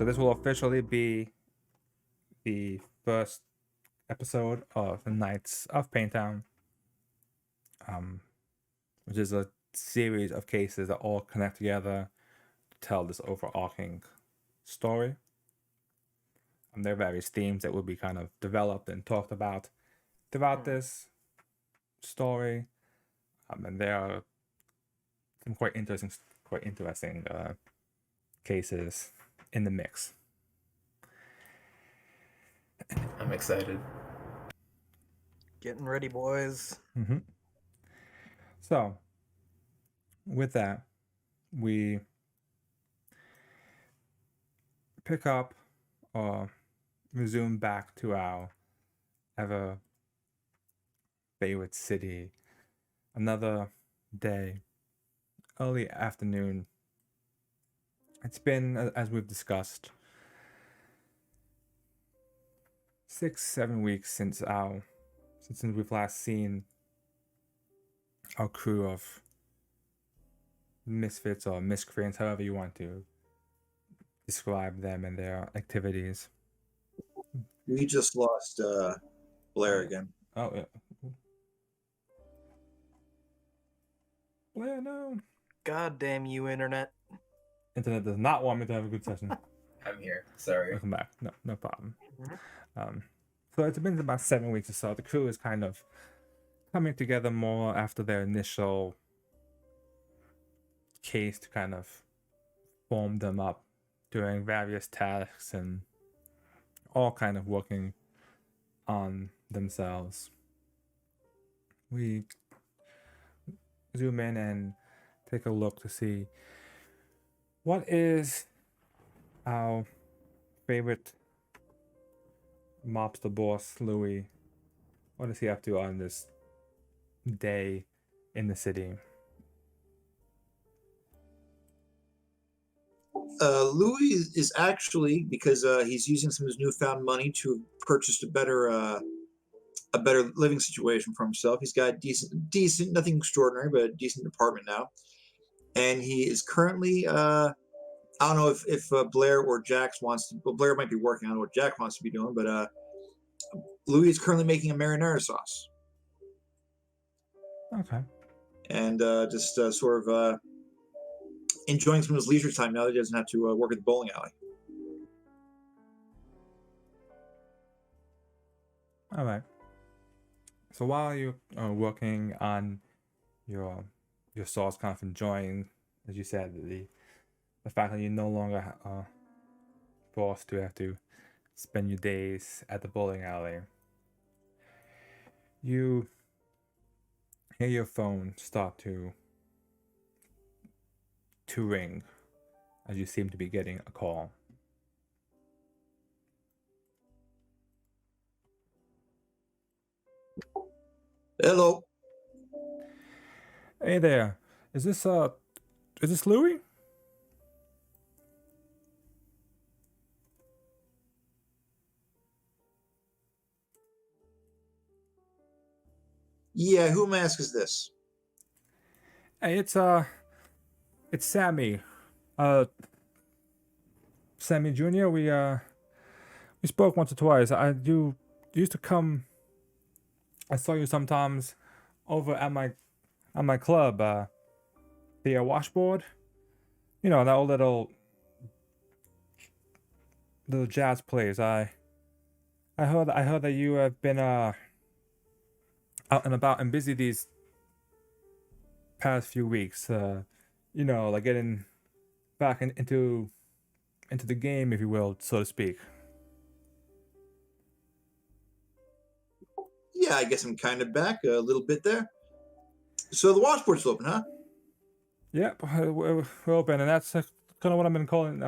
So this will officially be the first episode of the Knights of Payne Town, which is a series of cases that all connect together to tell this overarching story. There are various themes that will be kind of developed and talked about throughout this story, and there are some quite interesting cases in the mix. I'm excited. Getting ready, boys. Mm-hmm. So, with that, we pick up or resume back to our ever favorite city. Another day, early afternoon. It's been, as we've discussed, 6-7 weeks since we've last seen our crew of misfits or miscreants, however you want to describe them and their activities. We just lost Blair again. Oh, yeah. Blair, no. God damn you, internet. Internet does not want me to have a good session. I'm here. Sorry. Welcome back. No problem. So it's been about 7 weeks or so. The crew is kind of coming together more after their initial case to kind of form them up, doing various tasks and all kind of working on themselves. We zoom in and take a look to see what is our favorite mobster boss, Louis. What is he up to on this day in the city? Louis is actually, because he's using some of his newfound money to purchase a better living situation for himself. He's got decent, nothing extraordinary, but a decent apartment now. And he is currently, I don't know if Blair or Jax wants to, well, Blair might be working on what Jack wants to be doing, but Louis is currently making a marinara sauce. Okay. And just sort of enjoying some of his leisure time now that he doesn't have to work at the bowling alley. All right. So while you're working on your sauce, kind of enjoying, as you said, the fact that you're no longer forced to have to spend your days at the bowling alley, you hear your phone start to ring as you seem to be getting a call. Hello. Hey there. Is this Louis? Yeah, who mask is this? Hey, it's Sammy. Sammy Jr. We spoke once or twice. You used to come. I saw you sometimes over at my club, the Washboard. You know, that old little jazz place. I heard that you have been out and about and busy these past few weeks. You know, like getting back into the game, if you will, so to speak. Yeah, I guess I'm kind of back a little bit there. So the washboard's open, huh? Yep, we're open, and that's kind of what I've been calling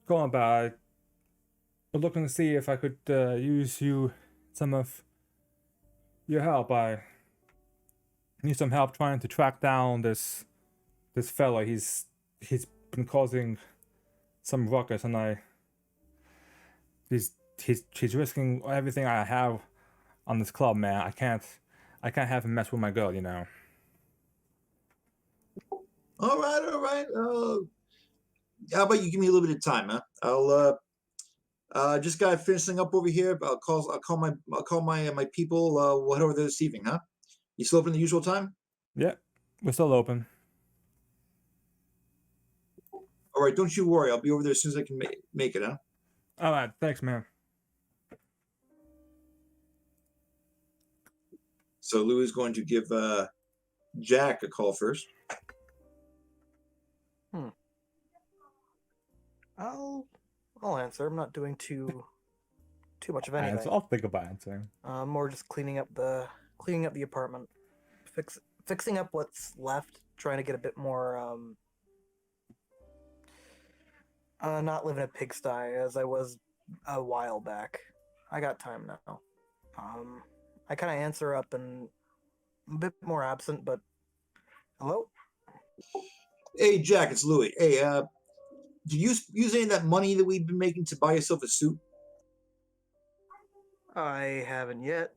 about. I'm looking to see if I could use some of your help. I need some help trying to track down this fella. He's been causing some ruckus, and he's risking everything I have on this club, man. I can't have him mess with my girl, you know. All right. How about you give me a little bit of time, huh? I'll just got finishing up over here. I'll call my people. We'll head over there this evening, huh? You still open the usual time? Yeah, we're still open. All right, don't you worry. I'll be over there as soon as I can make it, huh? All right, thanks, man. So Louis is going to give Jack a call first. I'll answer. I'm not doing too much of anything. So I'll think about answering. More just cleaning up the apartment, fixing up what's left, trying to get a bit more not live in a pigsty as I was a while back. I got time now. I kind of answer up and a bit more absent, but hello? Hey, Jack, it's Louis. Hey, did you use any of that money that we've been making to buy yourself a suit? I haven't yet.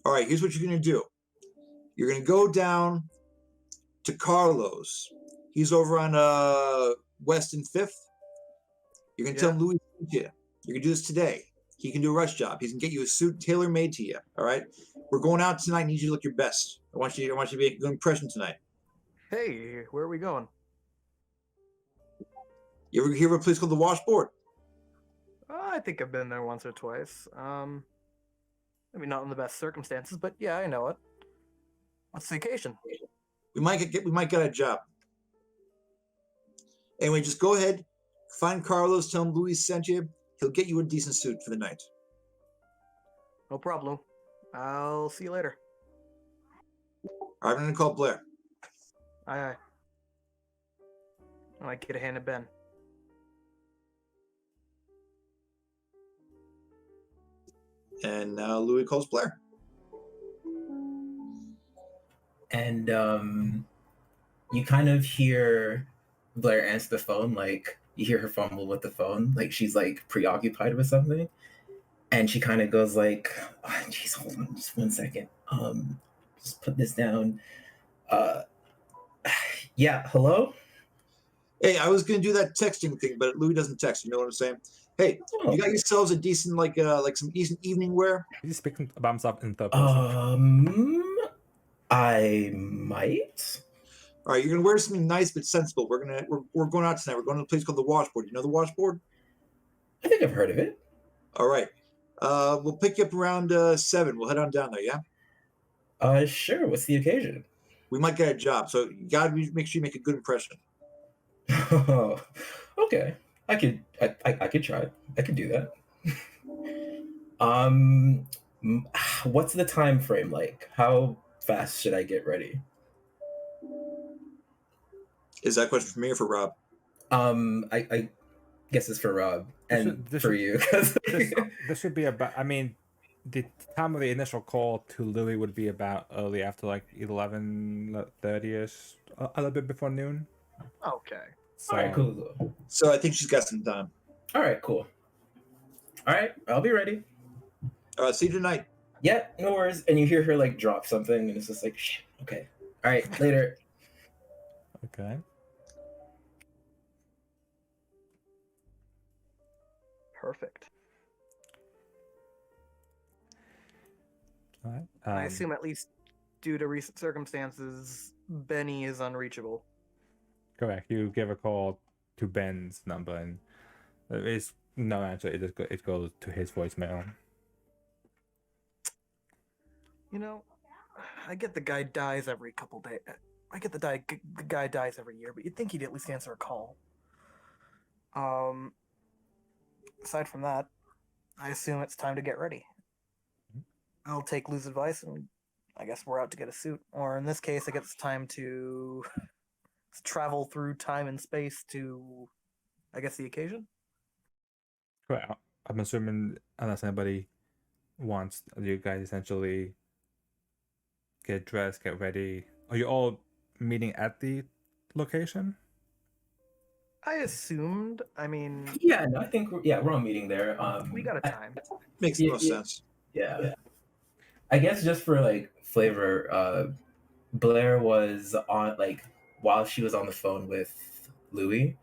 All right, here's what you're going to do. You're going to go down to Carlos. He's over on West and 5th. You're going to tell him Louis sent you. You're going to do this today. He can do a rush job. He can get you a suit tailor-made to you, all right? We're going out tonight. I need you to look your best. I want you to make a good impression tonight. Hey, where are we going? You ever hear of a place called the Washboard? I think I've been there once or twice. Maybe not in the best circumstances, but yeah, I know it. What's the occasion? We might get a job. Anyway, just go ahead, find Carlos, tell him Louis sent you. He'll get you a decent suit for the night. No problem. I'll see you later. All right, I'm going to call Blair. Aye. I might get a hand at Ben. And now Louis calls Blair. And you kind of hear Blair answer the phone, like you hear her fumble with the phone, like she's like preoccupied with something. And she kind of goes like, oh, geez, hold on just 1 second. Just put this down. Yeah, hello? Hey, I was going to do that texting thing, but Louis doesn't text. You know what I'm saying? Hey, you got yourselves a decent, like some decent evening wear? He's speaking about himself in third person. I might. All right, you're going to wear something nice but sensible. We're going out tonight. We're going to a place called the Washboard. You know the Washboard? I think I've heard of it. All right. We'll pick you up around 7. We'll head on down there, yeah? Sure. What's the occasion? We might get a job, so you got to make sure you make a good impression. Okay. I could try. I could do that. What's the time frame like? How fast should I get ready? Is that a question for me or for Rob? I guess it's for Rob and for you. This should be about. I mean, the time of the initial call to Louis would be about early after like 11:30ish, a little bit before noon. Okay. So, All right, cool. So I think she's got some time. All right, cool. All right, I'll be ready. See you tonight. Yeah, no worries. And you hear her like drop something, and it's just like, shit. Okay. All right, later. Okay. Perfect. All right. I assume at least due to recent circumstances, Benny is unreachable. Correct. You give a call to Ben's number, and there is no answer. It goes to his voicemail. You know, I get the guy dies every couple days. I get the guy dies every year, but you'd think he'd at least answer a call. Aside from that, I assume it's time to get ready. I'll take Lou's advice, and I guess we're out to get a suit. Or in this case, I guess it's time to travel through time and space to, I guess, the occasion? Correct. I'm assuming unless anybody wants, you guys essentially get dressed, get ready. Are you all meeting at the location? I assumed. I mean, Yeah, no, I think we're all meeting there. we got a time. Makes the most sense. Yeah. I guess just for like flavor, Blair was on like while she was on the phone with Louis,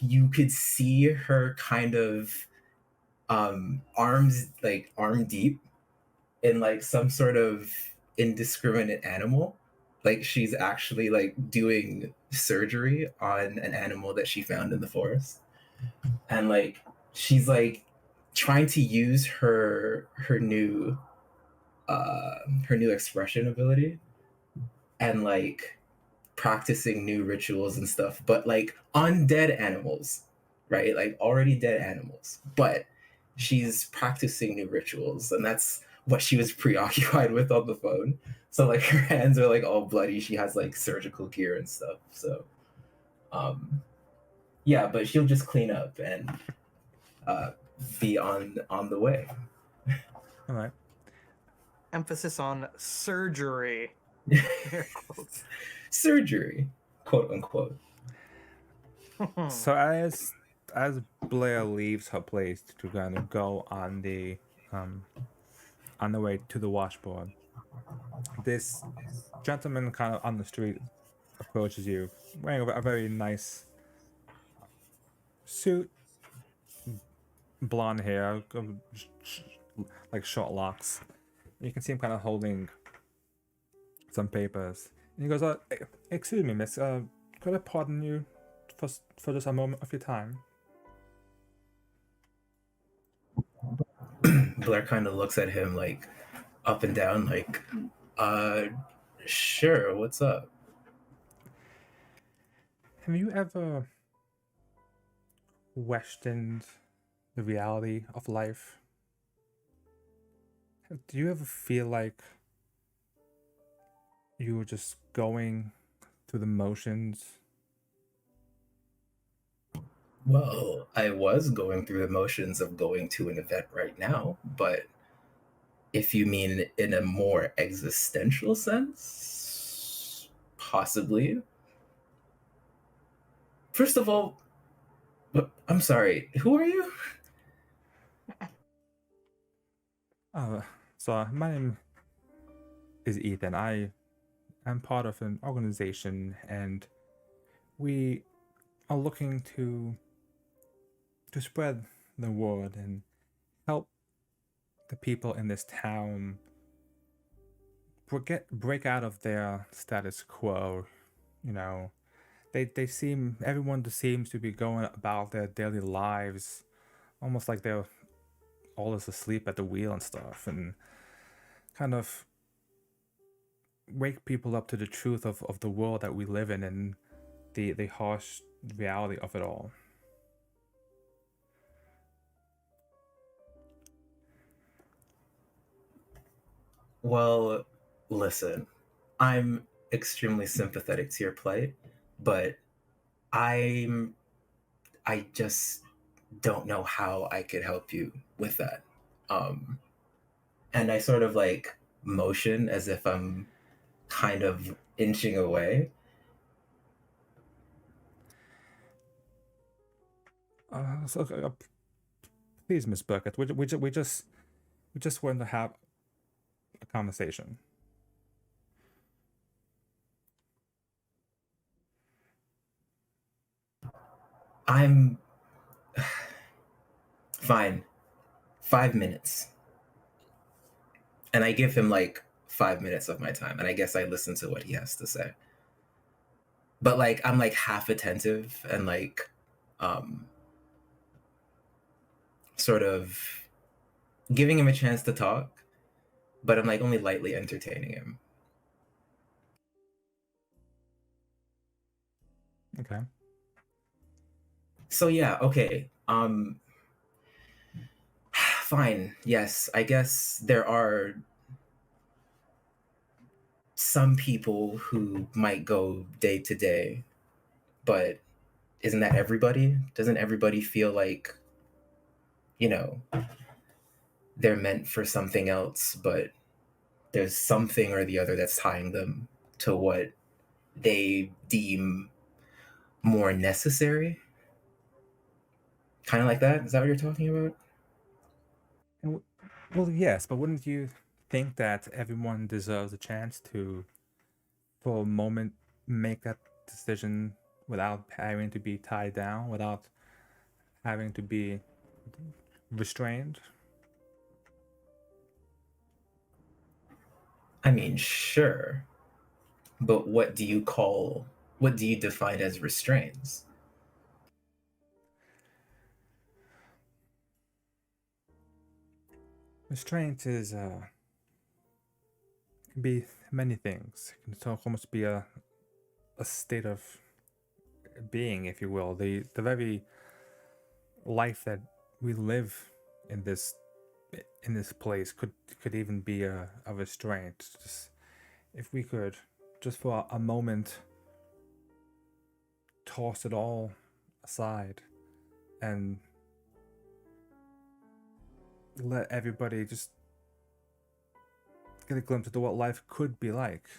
you could see her kind of arms, like arm deep in like some sort of indiscriminate animal. Like she's actually like doing surgery on an animal that she found in the forest. And like she's like trying to use her new expression ability and like practicing new rituals and stuff, but like on dead animals, right? Like already dead animals. But she's practicing new rituals, and that's what she was preoccupied with on the phone. So like her hands are like all bloody. She has like surgical gear and stuff. So yeah, but she'll just clean up and be on the way. All right. Emphasis on surgery. Air quotes. Surgery, quote unquote. So as Blair leaves her place to kind of go on the way to the washboard, this gentleman kind of on the street approaches you, wearing a very nice suit, blonde hair, like short locks. You can see him kind of holding some papers. And he goes, "Excuse me, miss. Could I pardon you for just a moment of your time?" Blair kind of looks at him like up and down, like, sure, what's up? Have you ever questioned the reality of life? Do you ever feel like you were just going through the motions? Well, I was going through the motions of going to an event right now, but if you mean in a more existential sense, possibly. First of all, I'm sorry, who are you? So my name is Ethan. I am part of an organization, and we are looking to spread the word and help the people in this town break out of their status quo. You know, everyone just seems to be going about their daily lives almost like they're all just asleep at the wheel and stuff, and kind of wake people up to the truth of the world that we live in and the harsh reality of it all. Well, listen, I'm extremely sympathetic to your plight, but I just don't know how I could help you with that. And I sort of like motion as if I'm kind of inching away. Please, Miss Burkett, we just want to have a conversation. I'm fine. 5 minutes. And I give him like 5 minutes of my time, and I guess I listen to what he has to say. But like I'm like half attentive and like sort of giving him a chance to talk, but I'm like only lightly entertaining him. Okay. So yeah, okay. Fine. Yes, I guess there are some people who might go day to day, but isn't that everybody? Doesn't everybody feel like, you know, they're meant for something else, but there's something or the other that's tying them to what they deem more necessary? Kind of like that? Is that what you're talking about? Well, yes, but wouldn't you think that everyone deserves a chance to, for a moment, make that decision without having to be tied down, without having to be restrained? I mean, sure, but what do you define as restraints? Restraint is can be many things. It can almost be a state of being, if you will. The very life that we live in this place could even be a restraint. Just if we could just for a moment toss it all aside and let everybody just get a glimpse into what life could be like.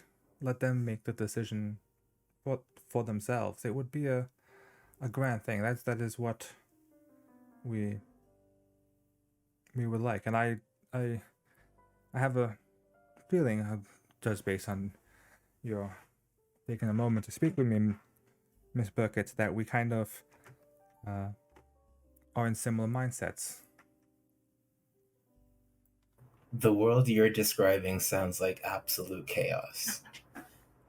Let them make the decision for themselves. It would be a grand thing. That is what we would like. And I have a feeling, just based on your taking a moment to speak with me, Miss Burkett, that we kind of are in similar mindsets. The world you're describing sounds like absolute chaos.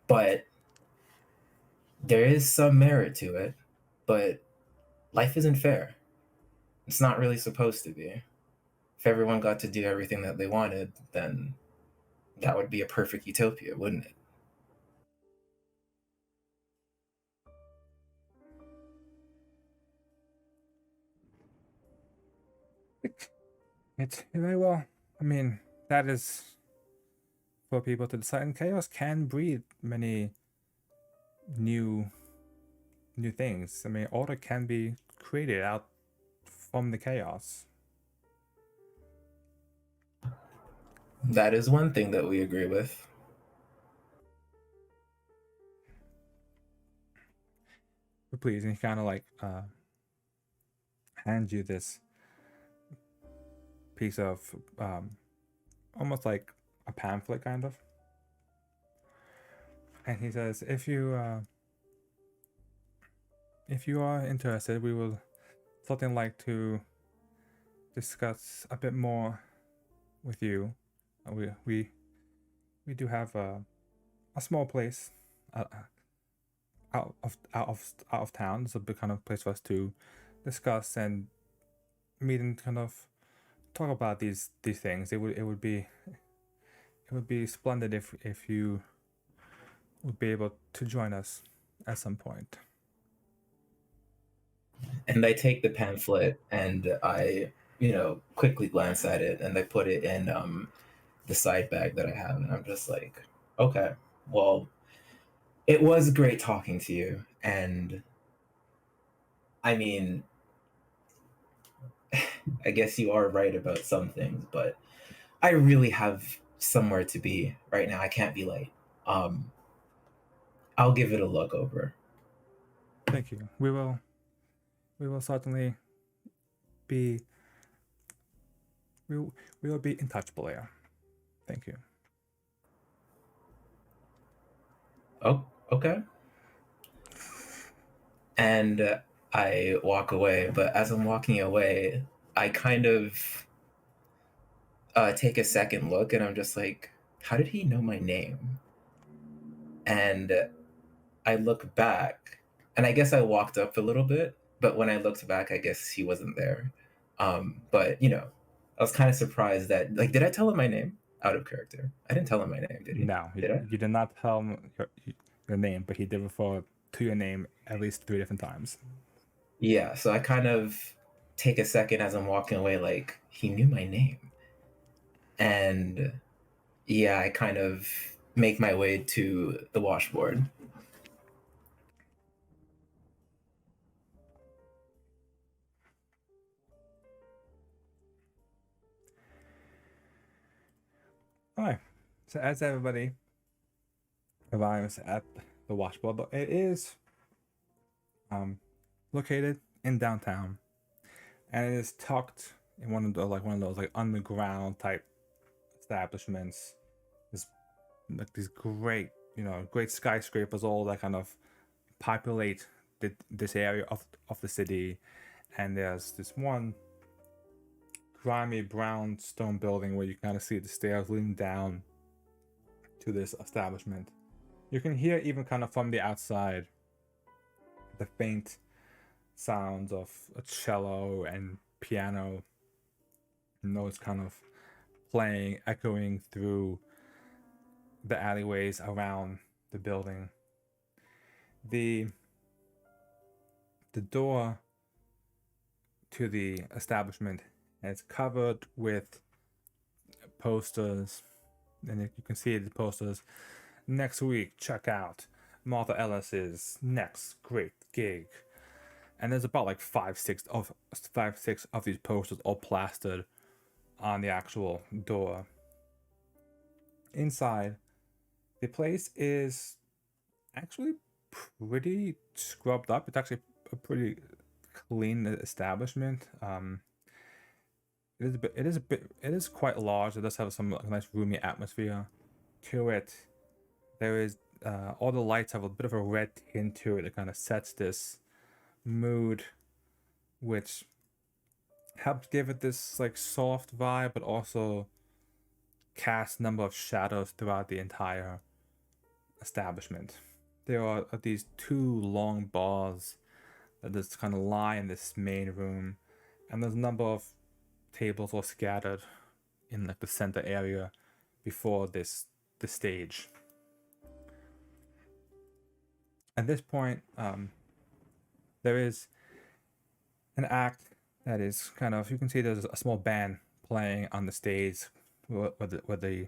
But there is some merit to it. But life isn't fair. It's not really supposed to be. If everyone got to do everything that they wanted, then that would be a perfect utopia, wouldn't it? It's very well. I mean, that is for people to decide. And chaos can breed many new things. I mean, order can be created out from the chaos. That is one thing that we agree with. But please, and he kind of like hands you this piece of almost like a pamphlet, kind of. And he says, if you are interested, we will something like to discuss a bit more with you. We do have a small place out of town. It's a big kind of place for us to discuss and meet and kind of talk about these things. It would be splendid if you would be able to join us at some point. And I take the pamphlet and I, quickly glance at it and I put it in the side bag that I have. And I'm just like, okay, well, it was great talking to you. And I mean, I guess you are right about some things, but I really have somewhere to be right now. I can't be late. I'll give it a look over. Thank you. We will certainly be we will be in touch, Blair. Thank you. Oh, okay. And I walk away, but as I'm walking away, I kind of take a second look and I'm just like, how did he know my name? And I look back and I guess I walked up a little bit, but when I looked back, I guess he wasn't there. But I was kind of surprised that, like, did I tell him my name out of character? I didn't tell him my name, did he? No, did I? You did not tell him your name, but he did refer to your name at least 3 different times. Yeah, so I kind of take a second as I'm walking away, like, he knew my name. And yeah, I kind of make my way to the washboard. Alright, so as everybody arrives at the washboard, it is located in downtown, and it is tucked in one of those underground type establishments. There's like these great skyscrapers, all that kind of populate this area of the city, and there's this one grimy brown stone building where you kind of see the stairs leading down to this establishment. You can hear, even kind of from the outside, the faint sounds of a cello and piano notes kind of playing, echoing through the alleyways around the building. The door to the establishment is covered with posters, and you can see the posters. Next week, check out Martha Ellis's next great gig. And there's about like five, six of these posters all plastered on the actual door. Inside, the place is actually pretty scrubbed up. It's actually a pretty clean establishment. It is quite large. It does have some nice roomy atmosphere to it. There is all the lights have a bit of a red tint to it. It kind of sets this mood, which helps give it this like soft vibe, but also cast number of shadows throughout the entire establishment. There are these two long bars that just kind of lie in this main room, and there's a number of tables all scattered in like the center area before the stage. At this point, there is an act that is kind of, you can see there's a small band playing on the stage where the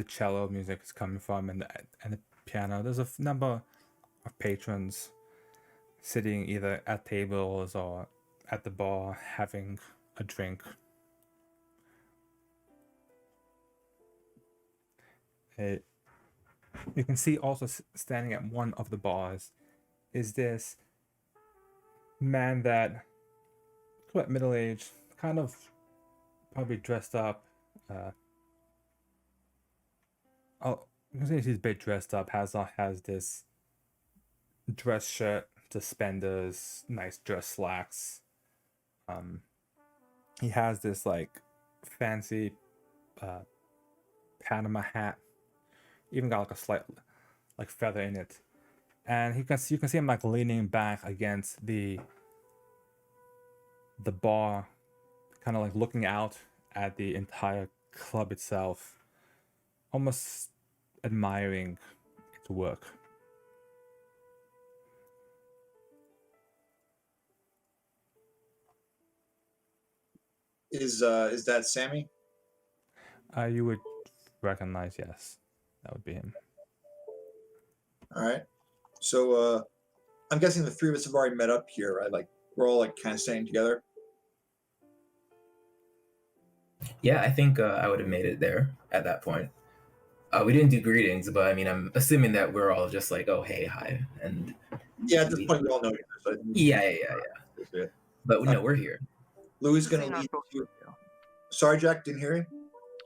cello music is coming from, and the piano. There's a number of patrons sitting either at tables or at the bar having a drink. You can see also standing at one of the bars is this man that, quite middle-aged, kind of probably dressed up. You can see he's a bit dressed up. Has this dress shirt, suspenders, nice dress slacks. He has this like fancy Panama hat. Even got like a slight like feather in it, and you can see him like leaning back against the bar, kind of like looking out at the entire club itself, almost admiring its work. Is that Sammy? You would recognize, yes, that would be him. All right. So I'm guessing the three of us have already met up here, right? Like we're all like kind of staying together. Yeah, I think I would have made it there at that point. We didn't do greetings, but I mean, I'm assuming that we're all just like, oh, hey, hi, and Yeah, at this point we all know each other. So yeah. But no, we're here. Louis is This going ain't to our lead first you. rodeo. Sorry, Jack, didn't hear you.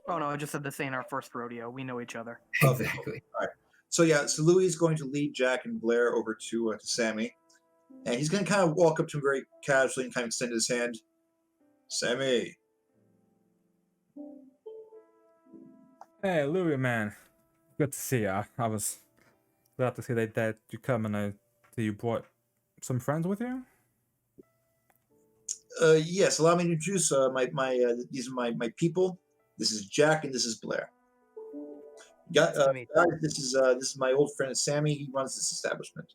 Oh no, I just said this ain't our first rodeo. We know each other. Okay. Exactly. All right. So yeah, so Louis is going to lead Jack and Blair over to Sammy, and he's going to kind of walk up to him very casually and kind of extend his hand. Sammy. Hey, Louis, man, good to see you. I was glad to see that you come, and that you brought some friends with you. Yes, allow me to introduce these are my people. This is Jack and this is Blair. Guys, this is my old friend Sammy. He runs this establishment.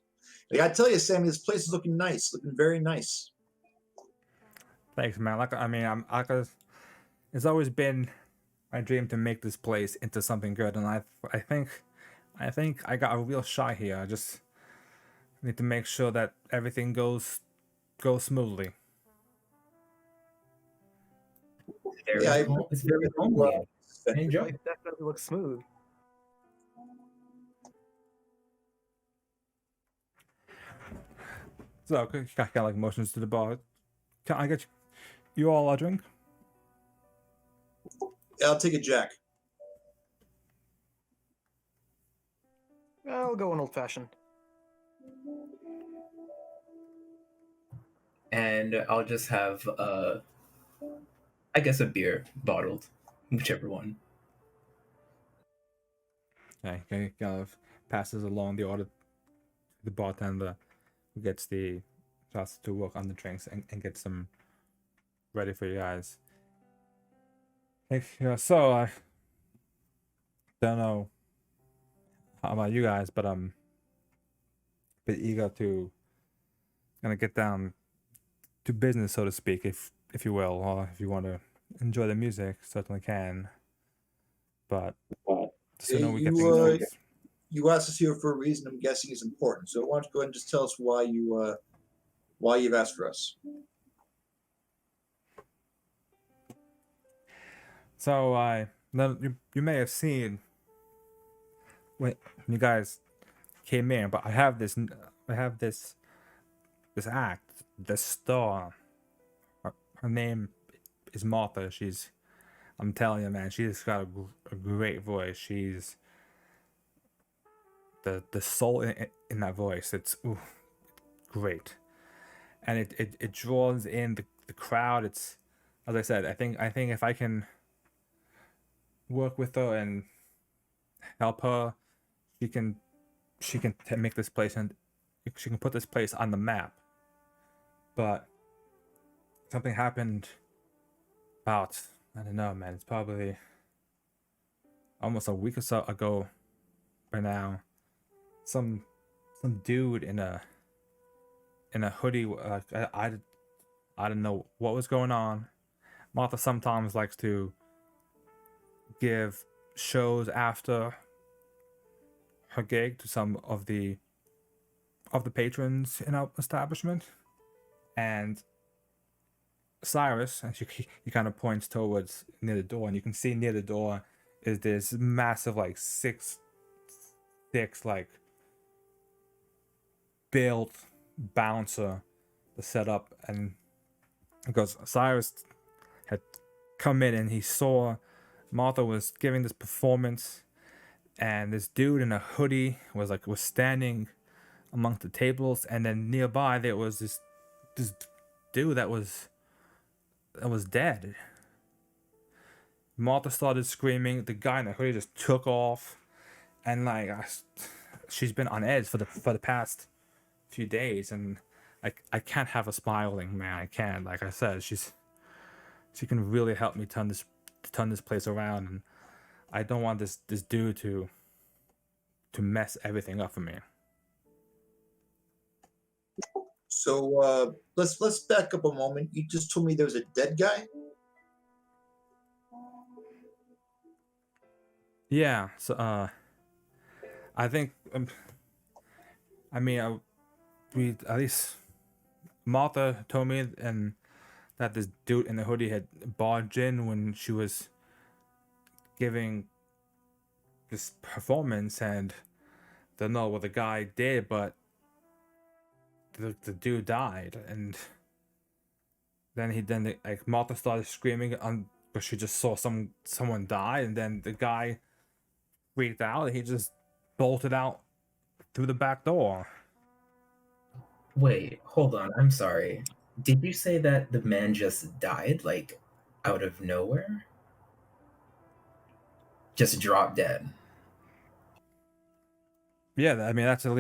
I gotta tell you, Sammy, this place is looking nice, looking very nice. Thanks, man. It's always been my dream to make this place into something good, and I think I got a real shot here. I just need to make sure that everything goes smoothly. It's very homely. I enjoy It it. definitely looks smooth. So, kind of like motions to the bar. Can I get you all a drink? I'll take a Jack. I'll go an old fashioned. and I'll just have I guess a beer bottled, whichever one. Okay, kind of passes along the order to the bartender, who gets the starts to work on the drinks and gets them ready for you guys. So I don't know how about you guys, but I'm a bit eager to kind of get down to business, so to speak, if you will, or if you want to enjoy the music, certainly can. But the sooner we get things fixed. You asked us here for a reason. I'm guessing it's important. So why don't you go ahead and just tell us why you've asked for us? So now you may have seen when you guys came in, but I have this act, this star. Her name is Martha. I'm telling you, man, she's got a great voice. She's the soul in that voice. It's great, and it draws in the crowd. It's, as I said, I think if I can work with her and help her, she can make this place, and she can put this place on the map. But something happened about, I don't know, man, it's probably almost a week or so ago by now. Some dude in a hoodie, I don't know what was going on. Martha sometimes likes to give shows after her gig to some of the patrons in our establishment, and Cyrus, and he kind of points towards near the door, and you can see near the door is this massive, like six like built bouncer to set up. And because Cyrus had come in and he saw Martha was giving this performance, and this dude in a hoodie was standing amongst the tables, and then nearby there was this dude that was dead. Martha started screaming. The guy in the hoodie just took off, and she's been on edge for the past few days, and I can't have her smiling, man. I can't. Like I said, she can really help me turn this place around, and I don't want this dude to mess everything up for me. So let's back up a moment. You just told me there was a dead guy. Yeah. So I think we, at least Martha told me, and that this dude in the hoodie had barged in when she was giving this performance, and don't know what the guy did, but the dude died. And then Martha started screaming but she just saw someone die, and then the guy freaked out and he just bolted out through the back door. Wait, hold on. I'm sorry. Did you say that the man just died, like out of nowhere? Just dropped dead. Yeah, I mean that's what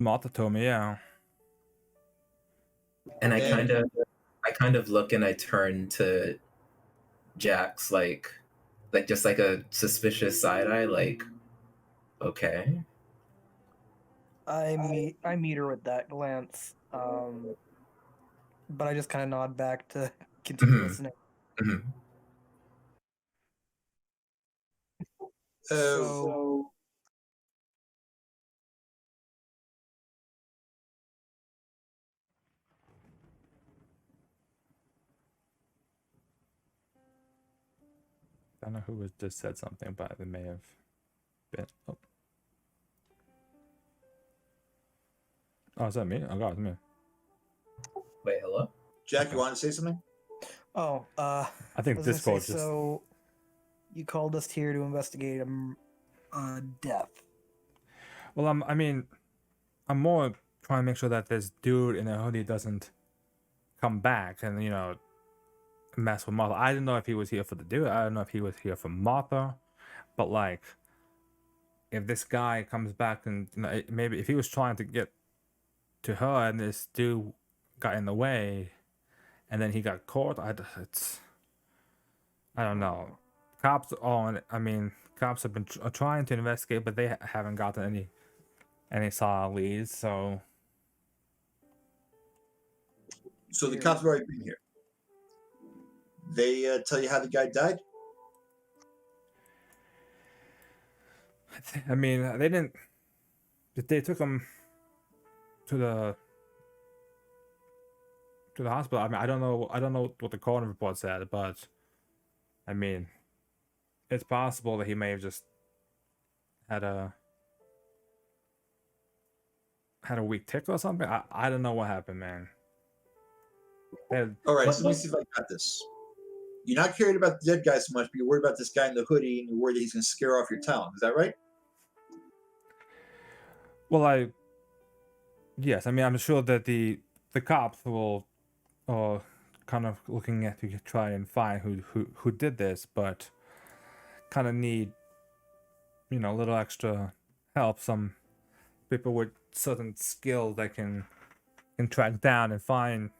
Martha told me. Yeah. And I kind of look and I turn to Jax like just like a suspicious side eye, like, okay. I meet her with that glance, but I just kind of nod back to continue listening. Mm-hmm. So I don't know who just said something, but it may have been. Oh, is that me? Oh God, it's me. Wait, hello? Jack, you want to say something? Oh, I think was gonna Discord say, just. so you called us here to investigate a death. Well, I mean, I'm more trying to make sure that this dude in a hoodie doesn't come back and mess with Martha. I didn't know if he was here for the dude. I don't know if he was here for Martha, but like, if this guy comes back and maybe if he was trying to get to her and this dude got in the way, and then he got caught. I don't know. Cops cops have been trying to investigate, but they haven't gotten any solid leads. So the cops have already been here. They tell you how the guy died? I mean, they didn't. They took him to the hospital. I mean, I don't know what the coroner report said, but I mean, it's possible that he may have just had a weak tickle or something. I don't know what happened, man. All right, so let me see if I got this. You're not caring about the dead guy so much, but you're worried about this guy in the hoodie, and you're worried that he's going to scare off your town. Is that right? Well, yes. I mean, I'm sure that the cops will kind of looking at to try and find who did this, but kind of need a little extra help. Some people with certain skills that can track down and find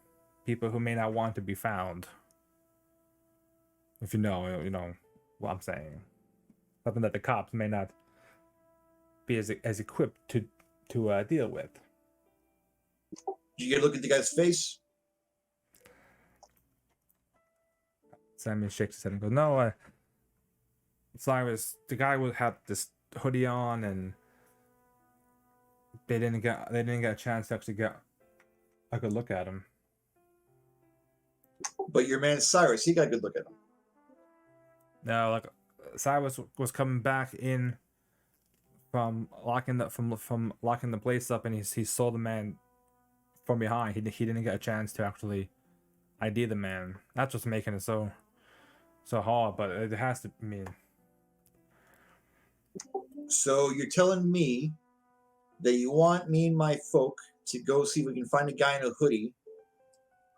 people who may not want to be found. If you know what I'm saying. Something that the cops may not be as equipped to deal with. Did you get a look at the guy's face? Sammy shakes his head and goes, "No, Cyrus, the guy would have this hoodie on, and they didn't get a chance to actually get a good look at him." But your man Cyrus, he got a good look at him. No, like Cyrus was coming back in from locking the place up, and he saw the man from behind. He didn't get a chance to actually ID the man. That's what's making it so hard, but it has to mean. So you're telling me that you want me and my folk to go see if we can find a guy in a hoodie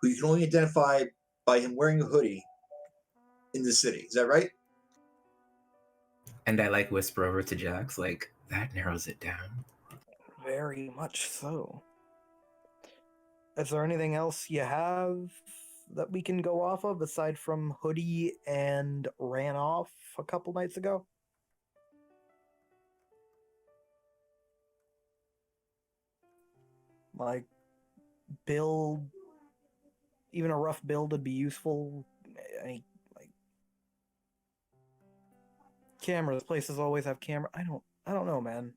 who you can only identify by him wearing a hoodie in the city. Is that right? And I like whisper over to Jax, like, that narrows it down. Very much so. Is there anything else you have that we can go off of aside from hoodie and ran off a couple nights ago? Like, build, even a rough build would be useful. Any, like, cameras, places always have camera. I don't know, man.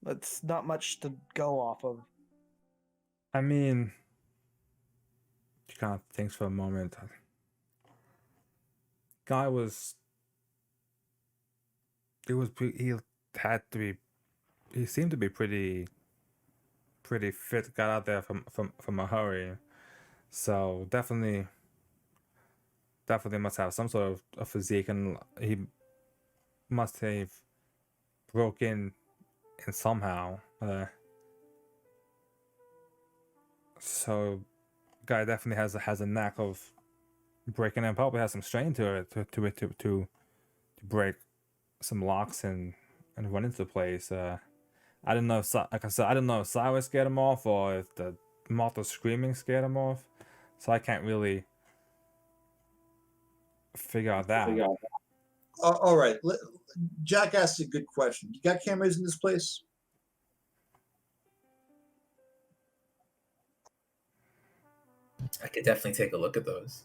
That's not much to go off of. I mean, she kind of thinks for a moment. Guy was. He had to be. He seemed to be pretty fit. Got out there from a hurry, so definitely must have some sort of a physique, and he must have broke in somehow. So guy definitely has a knack of breaking in. Probably has some strain to it to break some locks and run into the place. I don't know if, like I said, I don't know if Cyrus scared him off or if the Martha screaming scared him off. So I can't really figure out that. All right. Jack asked a good question. You got cameras in this place? I could definitely take a look at those.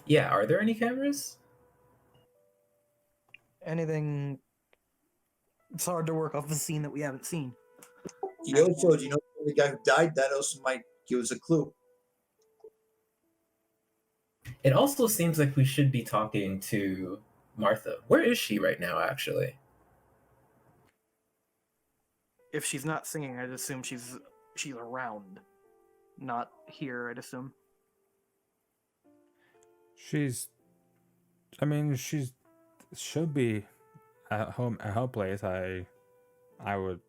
Yeah, are there any cameras? Anything. It's hard to work off the scene that we haven't seen. He also, do you know the guy who died? That also might give us a clue. It also seems like we should be talking to Martha. Where is she right now, actually? If she's not singing, I'd assume she's around. not here, I'd assume. She's should be at home at her place. I would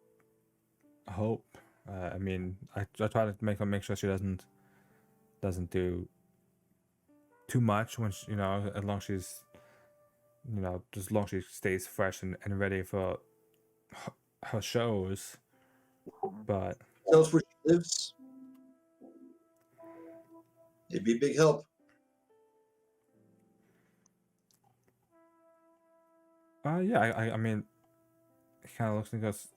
hope. I try to make sure she doesn't do too much when she, as long as she's just as long as she stays fresh and ready for her shows. But Tell us where she lives. It'd be a big help. Yeah, I mean, he kind of looks and goes,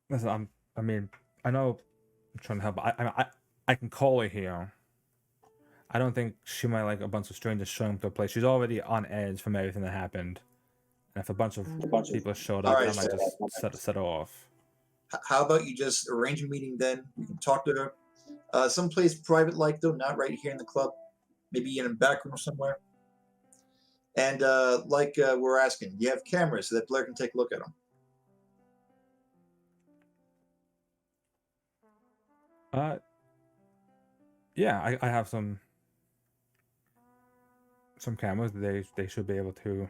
listen, I know I'm trying to help, but I can call her here. I don't think she might like a bunch of strangers showing up to her place. She's already on edge from everything that happened. And if a bunch of people showed up, I might just set her off. How about you just arrange a meeting then? You can talk to her. Someplace private like though, not right here in the club. Maybe in a back room somewhere. And we're asking, do you have cameras so that Blair can take a look at them? Yeah, I have some cameras. They should be able to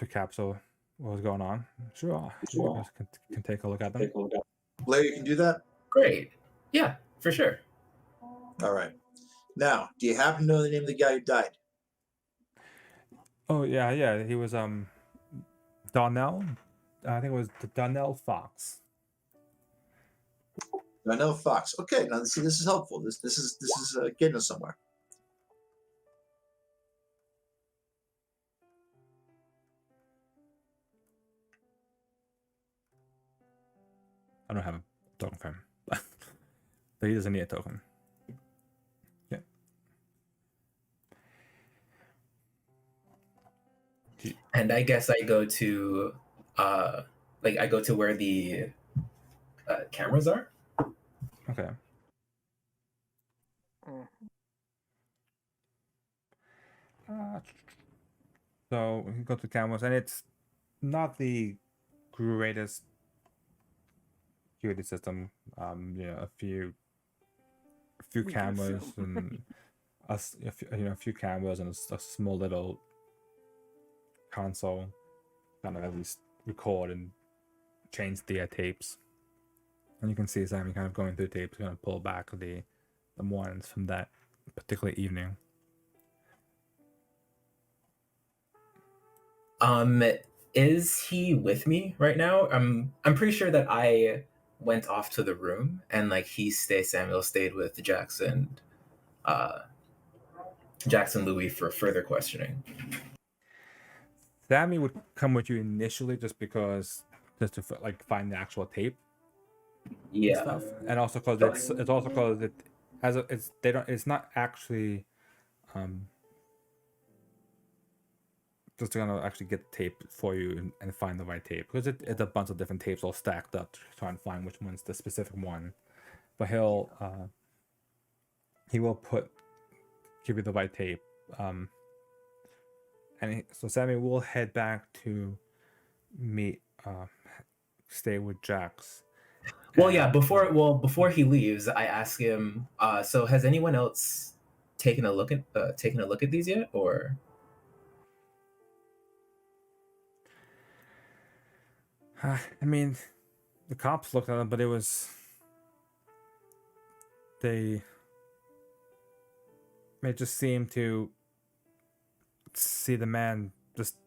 capture what was going on. Sure. You guys can take a look at them. Blair, you can do that? Great. Yeah, for sure. All right. Now, do you happen to know the name of the guy who died? Oh yeah. He was Donnell. I think it was Donnell Fox. Donnell Fox. Okay, now see, this is helpful. This is getting us somewhere. I don't have a token for him, but he doesn't need a token. Yeah. And I guess I go to where the cameras are. Okay. So we can go to cameras, and it's not the greatest security system. A few cameras and a few cameras and a small little console, kind of at least record and change the tapes. And you can see Sammy kind of going through tapes, going to pull back the ones from that particular evening. Is he with me right now? I'm pretty sure that I went off to the room and Samuel stayed with Jackson Louis for further questioning. Sammy would come with you initially just to find the actual tape. Yeah. And stuff, and also because it's not actually just gonna actually get the tape for you and find the right tape, because it's a bunch of different tapes all stacked up to try and find which one's the specific one. But he will give you the right tape. So Sammy will head back to stay with Jax. Well, yeah. Before he leaves, I ask him. So has anyone else taken a look at these yet, or? The cops looked at them, but they just seemed to see the man just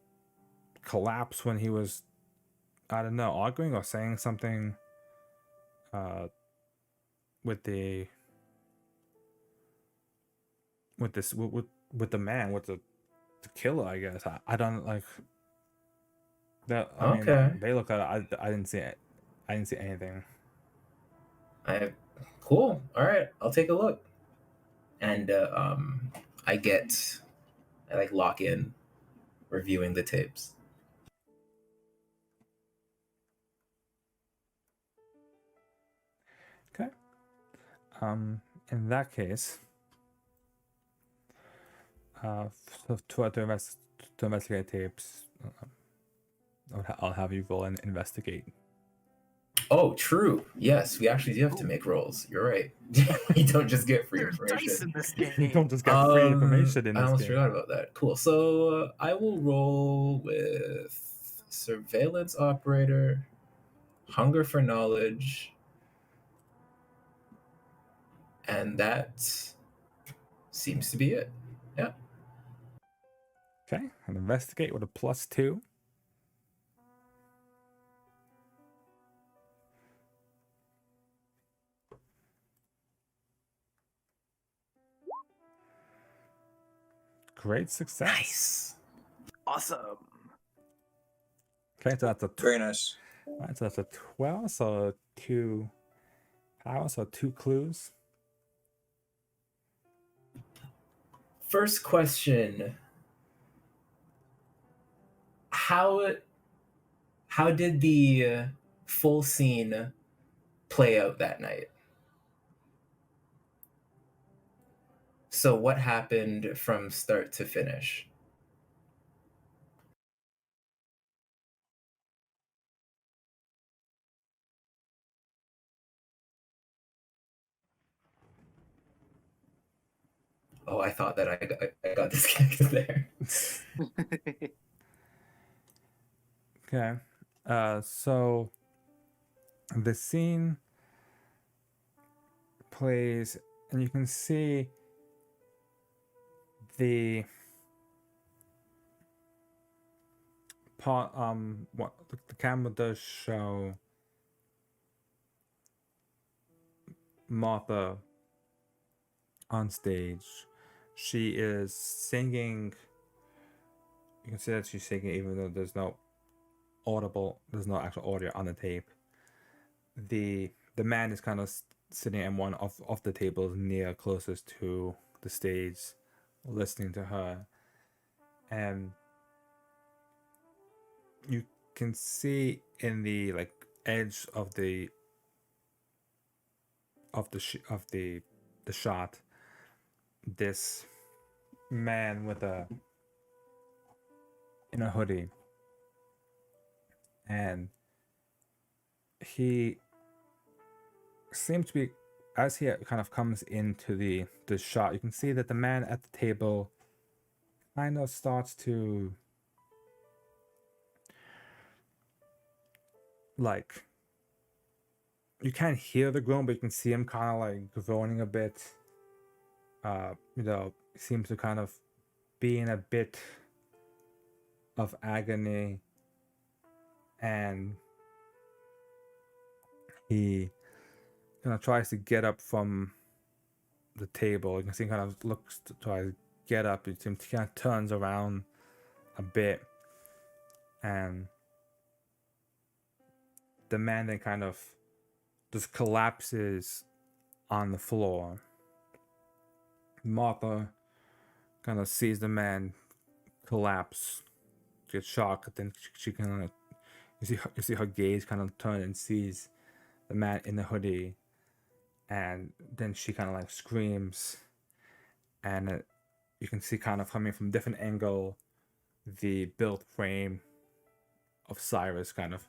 collapse when he was, I don't know, arguing or saying something with the man, with the killer, I guess. I don't like that. Okay. They look at it. I didn't see it. I didn't see anything. Cool. All right, I'll take a look. And I lock in reviewing the tapes. Okay. In that case, to investigate tapes, I'll have you roll and investigate. Oh, true. Yes, we actually do have to make rolls. You're right. You don't just get free There's dice in information. this You game. don't just get free information in I this almost game. forgot about that. Cool. So I will roll with surveillance operator, hunger for knowledge, and that seems to be it. Yeah. Okay, and investigate with a +2. Great success. Nice. Awesome. Okay, so that's a Very nice. right, so that's a 12, so 2 power, so 2 clues. First question. How did the full scene play out that night? So what happened from start to finish? Oh, I thought that I got disconnected there. Okay, so the scene plays, and you can see the part. What the camera does show Martha on stage. She is singing. You can see that she's singing, even though there's no actual audio on the tape. The man is kind of sitting in one of the tables near closest to the stage, listening to her, and you can see in the edge of the shot this man in a hoodie, and he seems to be, as he kind of comes into the shot, you can see that the man at the table kind of starts to you can't hear the groan, but you can see him kind of groaning a bit. Seems to kind of be in a bit of agony, and he kind of tries to get up from the table. You can see he kind of looks to try to get up. He kind of turns around a bit, and the man then kind of just collapses on the floor. Martha kind of sees the man collapse, gets shocked, then she kind of you see her gaze kind of turn and sees the man in the hoodie, and then she kind of screams, and you can see kind of coming from a different angle the built frame of Cyrus kind of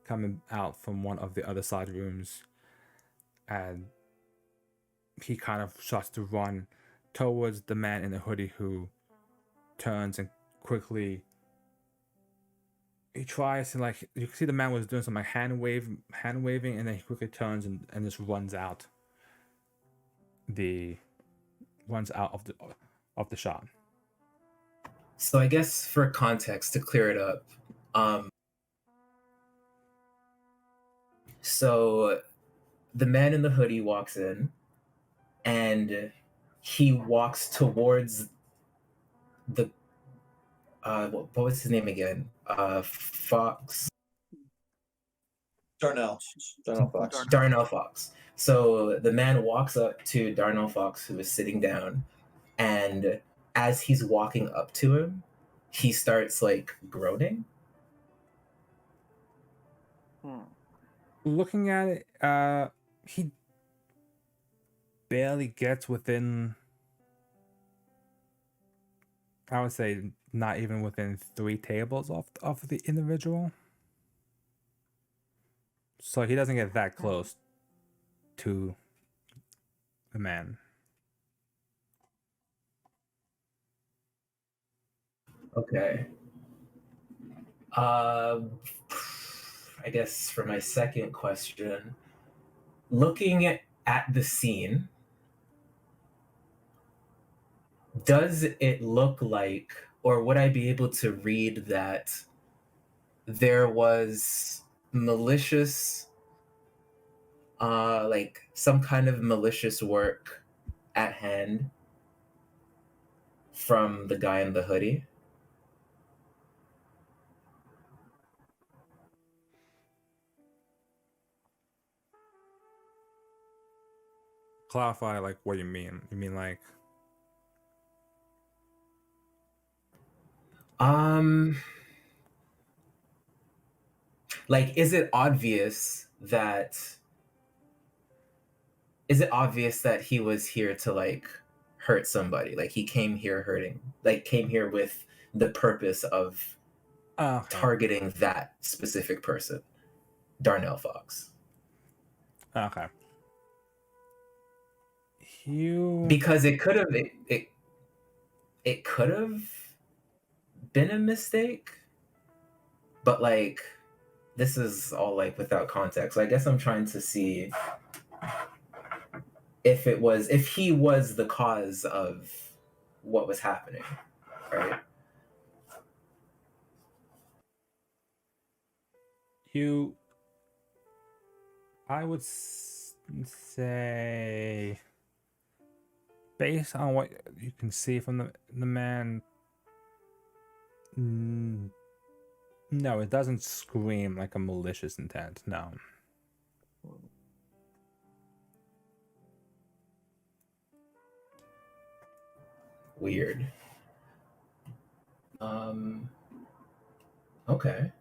coming out from one of the other side rooms, and he kind of starts to run towards the man in the hoodie, who turns and quickly he tries to you can see the man was doing some hand waving, and then he quickly turns and just runs out of the shot. So I guess for context, to clear it up, so the man in the hoodie walks in, and he walks towards the what was his name again? Fox. Darnell Fox. Darnell Fox. So the man walks up to Darnell Fox, who is sitting down, and as he's walking up to him, he starts groaning. Looking at it, he barely gets within, I would say, not even within 3 tables of the individual. So he doesn't get that close to the man. Okay. I guess for my second question, looking at the scene, does it look like, or would I be able to read that there was malicious, like some kind of malicious work at hand from the guy in the hoodie? Clarify, like, what you mean. You mean like, Um, like, is it obvious that he was here to like hurt somebody? Like he came here came here with the purpose of okay. targeting that specific person, Darnell Fox. Okay. You Because it could have it could have been a mistake, but like this is all like without context. So I guess I'm trying to see if he was the cause of what was happening, right? I would say, based on what you can see from the man, no, it doesn't scream like a malicious intent. No. Weird. Okay.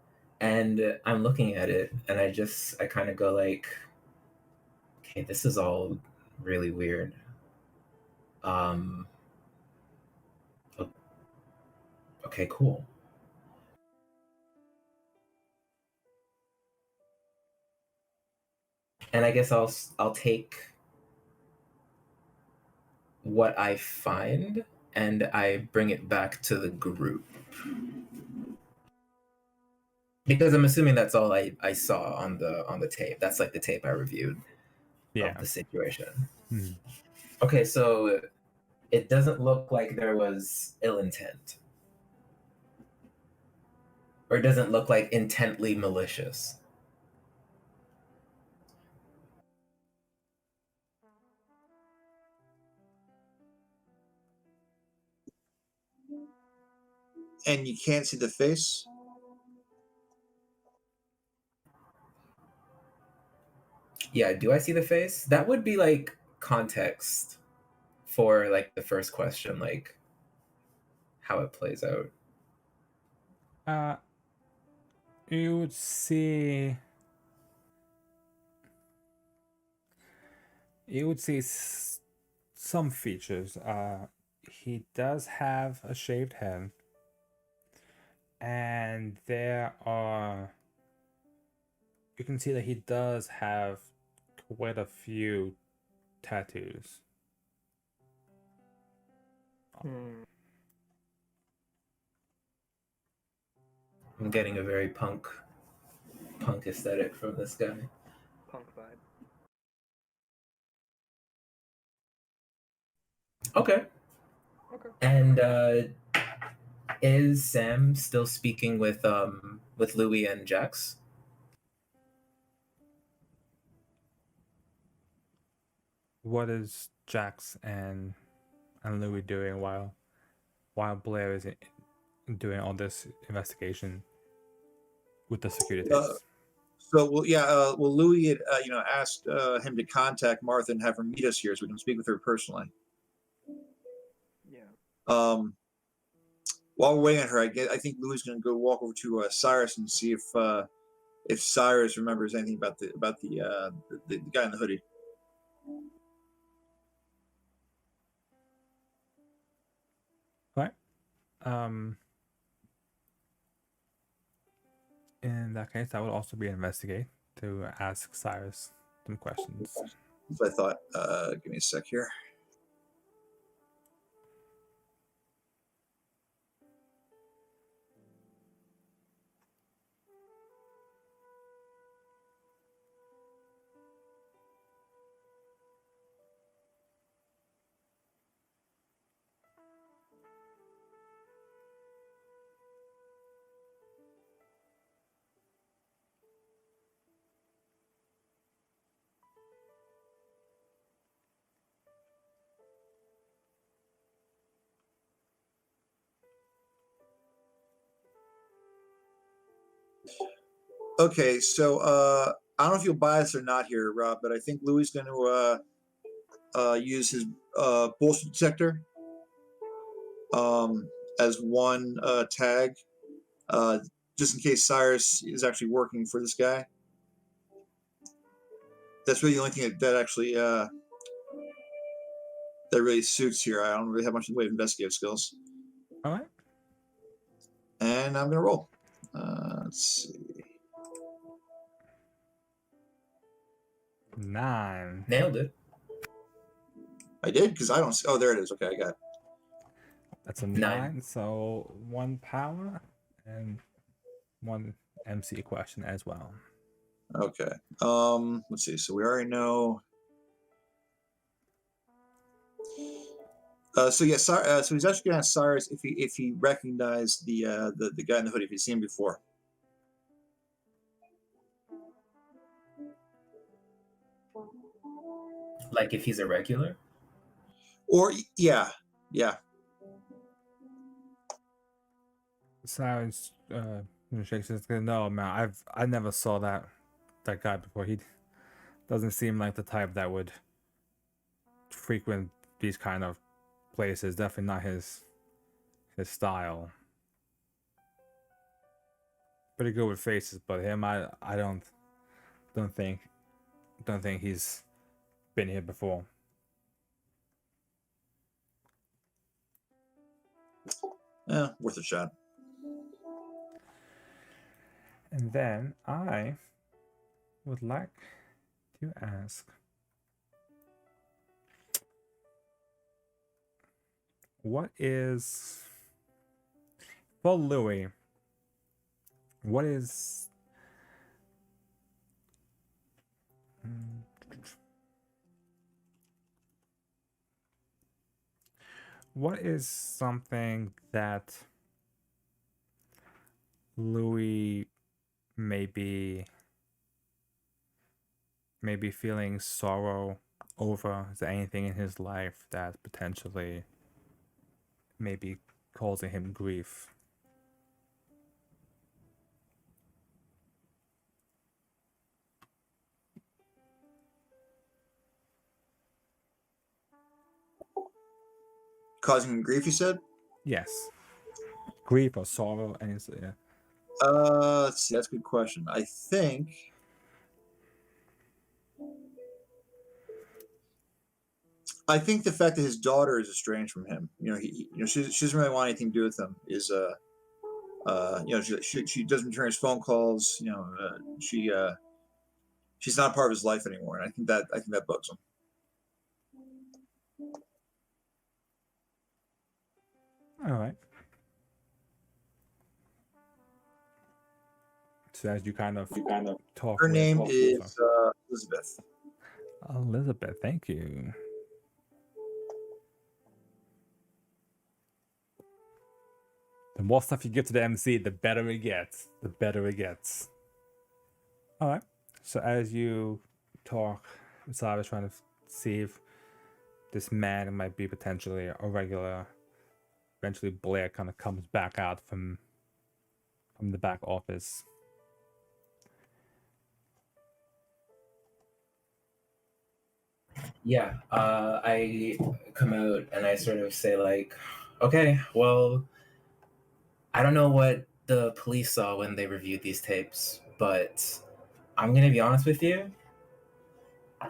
And I'm looking at it and I kind of go like, okay, this is all really weird. Okay, cool. And I guess I'll take what I find and I bring it back to the group. Because I'm assuming that's all I saw on the tape. That's like the tape I reviewed of the situation. Okay, so it doesn't look like there was ill intent. Or it doesn't look like intently malicious. And you can't see the face? Yeah, do I see the face? That would be like context for like the first question, like how it plays out. You would see some features. He does have a shaved head, and you can see that he does have quite a few tattoos. I'm getting a very punk aesthetic from this guy. Punk vibe. Okay. And is Sam still speaking with Louis and Jax? What is Jax and Louis doing while Blair is doing all this investigation with the security tapes? Well, Louis had asked him to contact Martha and have her meet us here so we can speak with her personally. Yeah. While we're waiting on her, I think Louis is going to go walk over to Cyrus and see if Cyrus remembers anything about the guy in the hoodie. Right. In that case, that would also be investigate to ask Cyrus some questions. That's what I thought. Give me a sec here. Okay, so I don't know if you'll buy this or not here, Rob, but I think Louis is going to use his bullshit detector as one tag, just in case Cyrus is actually working for this guy. That's really the only thing that actually that really suits here. I don't really have much in the way of investigative skills. All right. And I'm going to roll. Let's see. 9. Nailed it. I did because I don't see. Oh, there it is. Okay, I got it. That's a 9. 9. So 1 power and 1 MC question as well. Okay. Let's see. So we already know. So yeah, so he's actually going to ask Cyrus if he recognized the guy in the hoodie, if he's seen him before. Like if he's a regular? Or yeah. Cyrus shakes his head. No, man, I never saw that guy before. He doesn't seem like the type that would frequent these kind of places. Definitely not his style. Pretty good with faces, but him, I don't think he's been here before. Yeah, worth a shot. And then I would like to ask, what is, for Louis, what is something that Louis may be feeling sorrow over? Is there anything in his life that potentially may be causing him grief? Causing him grief, you said? Yes. Grief or sorrow, anything. Yeah. Let's see. That's a good question. I think the fact that his daughter is estranged from him, she doesn't really want anything to do with him. Is she doesn't return his phone calls. She's not part of his life anymore, and I think that bugs him. All right. So as you kind of talk. Her name is Elizabeth. Elizabeth, thank you. The more stuff you give to the MC, the better it gets. All right. So as you talk, Cyrus trying to see if this man might be potentially a regular. Eventually, Blair kind of comes back out from the back office. Yeah, I come out and I sort of say like, okay, well, I don't know what the police saw when they reviewed these tapes, but I'm gonna be honest with you.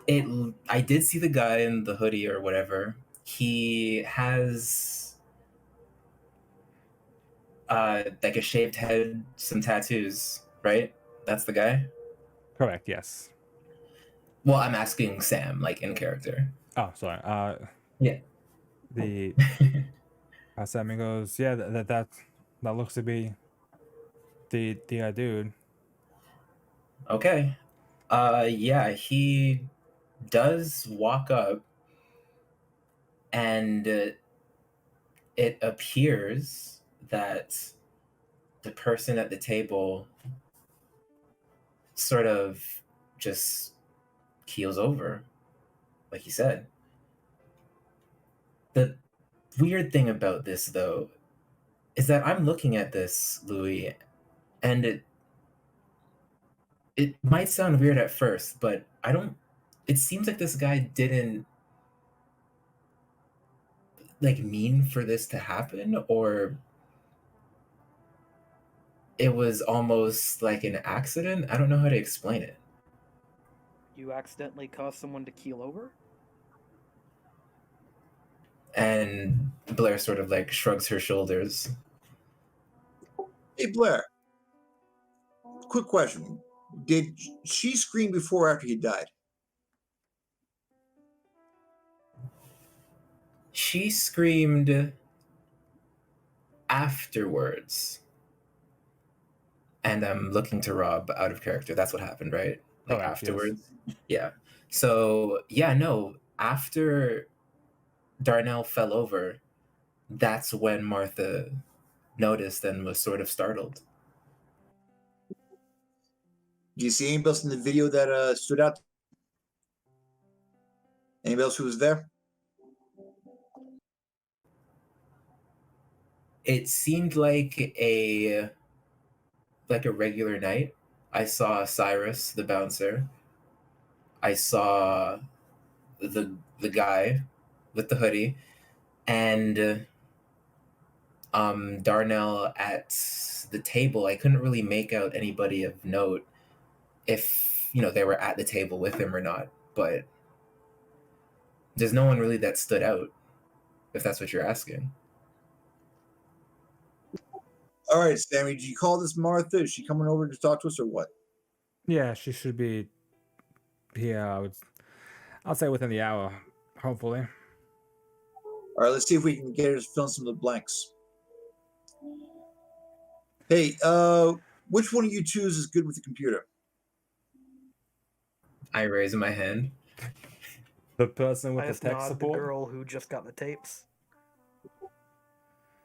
I did see the guy in the hoodie or whatever. He has like a shaved head, some tattoos, right? That's the guy? Correct. Yes. Well, I'm asking Sam, like in character. Oh, sorry. Yeah. The Sammy goes, yeah, that looks to be the dude. Okay. Yeah, he does walk up, and it appears that the person at the table sort of just keels over, like you said. The weird thing about this, though, is that I'm looking at this, Louis, and it might sound weird at first, but I don't. It seems like this guy didn't like mean for this to happen, or it was almost like an accident. I don't know how to explain it. You accidentally caused someone to keel over? And Blair sort of like shrugs her shoulders. Hey, Blair. Quick question. Did she scream before or after he died? She screamed afterwards. And I'm looking to Rob out of character. That's what happened, right? Like Correct, afterwards? Yes. Yeah. So, yeah, no, after Darnell fell over, that's when Martha noticed and was sort of startled. Do you see anybody else in the video that stood out? Anybody else who was there? It seemed like a regular night. I saw Cyrus, the bouncer. I saw the guy with the hoodie, and Darnell at the table. I couldn't really make out anybody of note, if they were at the table with him or not. But there's no one really that stood out, if that's what you're asking. All right, Sammy, did you call this Martha? Is she coming over to talk to us or what? Yeah, she should be here. I'll say within the hour, hopefully. All right, let's see if we can get her to fill in some of the blanks. Hey, which one of you two is good with the computer? I raise my hand. The person with I the just tech nod support. the girl who just got the tapes.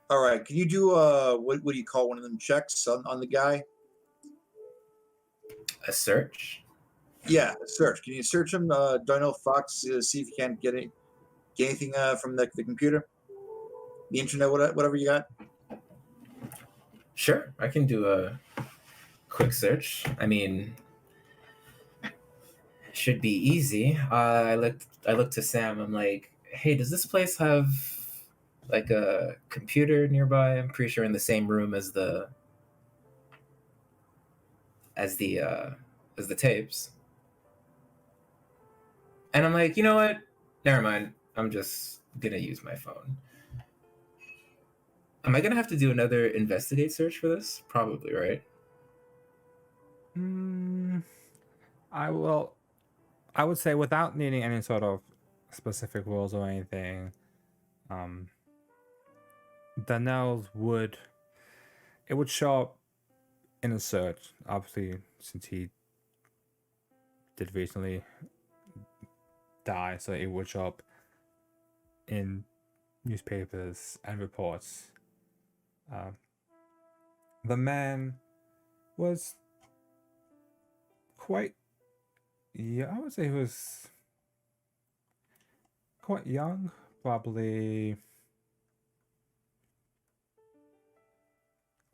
All right, can you do what do you call one of them checks on the guy? A search? Yeah, search. Can you search him, Darnell Fox, see if you can get anything from the computer, the internet, whatever you got? Sure, I can do a quick search. I mean, should be easy. I looked to Sam. I'm like, hey, does this place have like a computer nearby? I'm pretty sure in the same room as the tapes. And I'm like, you know what? Never mind. I'm just gonna use my phone. Am I gonna have to do another investigate search for this? Probably, right? I would say without needing any sort of specific rules or anything, Danelle's would show up in a search. Obviously, since he did recently die, so it would show up in newspapers and reports. The man was quite, yeah, I would say he was quite young, probably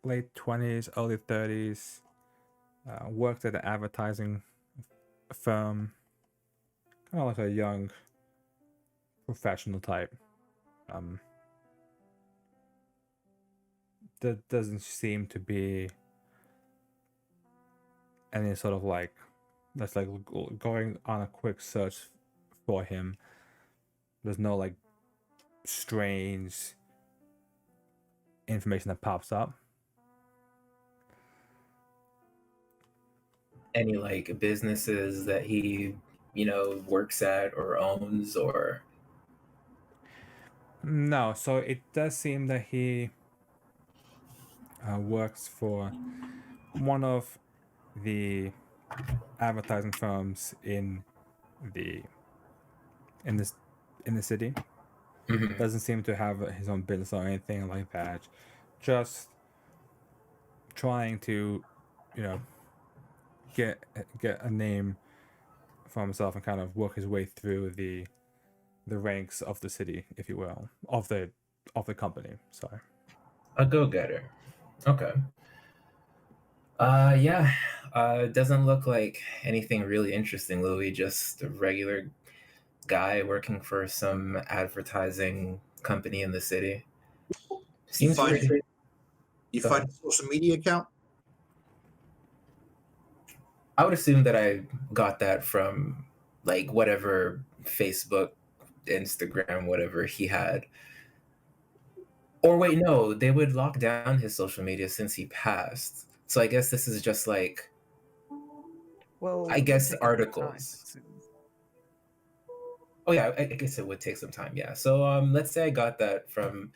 late 20s, early 30s. Worked at an advertising firm, kind of like a young professional type. There doesn't seem to be any sort of like, that's like going on a quick search for him. There's no like strange information that pops up. any like businesses that he, works at or owns or? No, so it does seem that he works for one of the advertising firms the in this in the city. Mhm. Doesn't seem to have his own business or anything like that. Just trying to, you know, get a name for himself and kind of work his way through the ranks of the city, if you will, of the company. Sorry. A go-getter. Okay. Yeah. It doesn't look like anything really interesting, Louis. Just a regular guy working for some advertising company in the city. You Seems find pretty. you Go find ahead. a social media account. I would assume that I got that from like whatever Facebook, Instagram, whatever he had. Or wait, no, they would lock down his social media since he passed. So I guess this is just like, Well, I it would guess take a bit of time, I articles. assume. Oh yeah, I guess it would take some time. Yeah. So let's say I got that from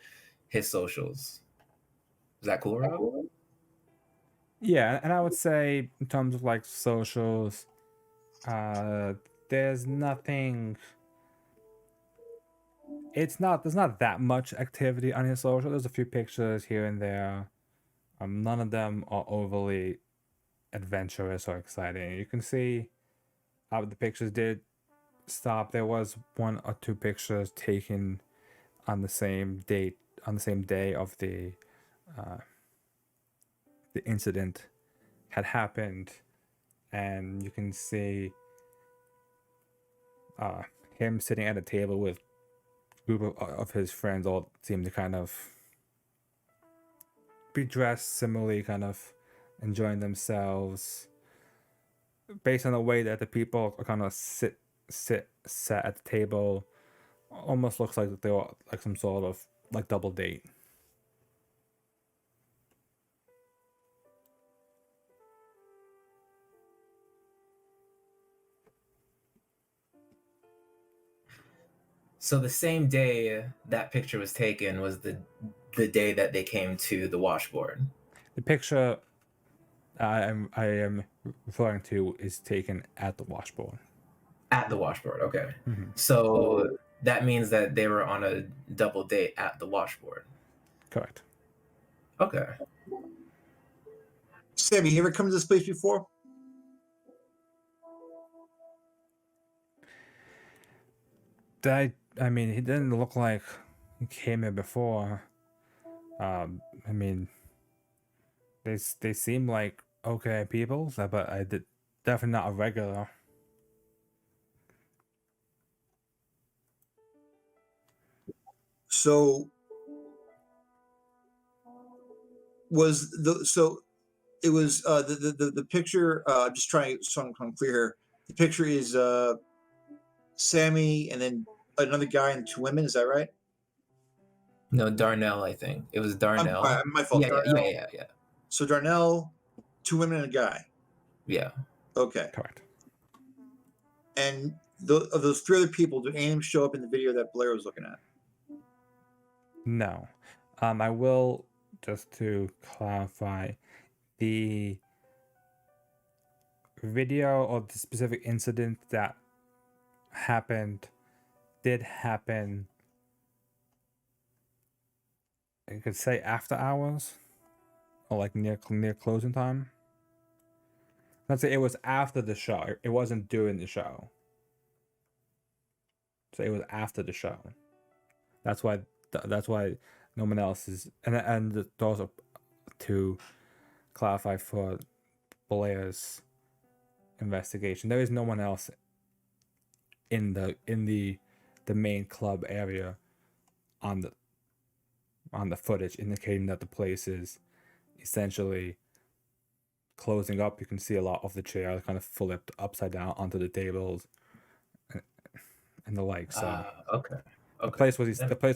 his socials. Is that cool, Rob? Yeah, and I would say in terms of like socials, uh, there's nothing. There's not that much activity on his social. There's a few pictures here and there. None of them are overly adventurous or exciting. You can see how the pictures did stop. There was one or two pictures taken on the same date, on the same day of the incident had happened, and you can see uh, him sitting at a table with a group of his friends. All seem to kind of be dressed similarly, kind of enjoying themselves, based on the way that the people are kind of sat at the table. Almost looks like they were like some sort of like double date. So the same day that picture was taken was the day that they came to the washboard. The picture I am referring to is taken at the washboard. At the washboard, okay. Mm-hmm. So that means that they were on a double date at the washboard. Correct. Okay. Sammy, you ever come to this place before? I mean, he didn't look like he came here before. I mean, they seem like okay people, but I did definitely not a regular. So was the so it was the picture. Just trying so I'm clear here. The picture is Sammy and then another guy and two women. Is that right? No, Darnell, I think. It was Darnell. My fault. Yeah, Darnell. yeah. So Darnell, two women and a guy. Yeah. Okay. Correct. And of those three other people, do any of them show up in the video that Blair was looking at? No, I will just to clarify the video of the specific incident that happened did happen. You could say after hours, or like near closing time. Let's say it was after the show. It wasn't during the show. So it was after the show. That's why. That's why no one else is. And also to clarify for Blair's investigation, there is no one else in the main club area on the footage, indicating that the place is essentially closing up. You can see a lot of the chairs kind of flipped upside down onto the tables and the like. So Okay. the place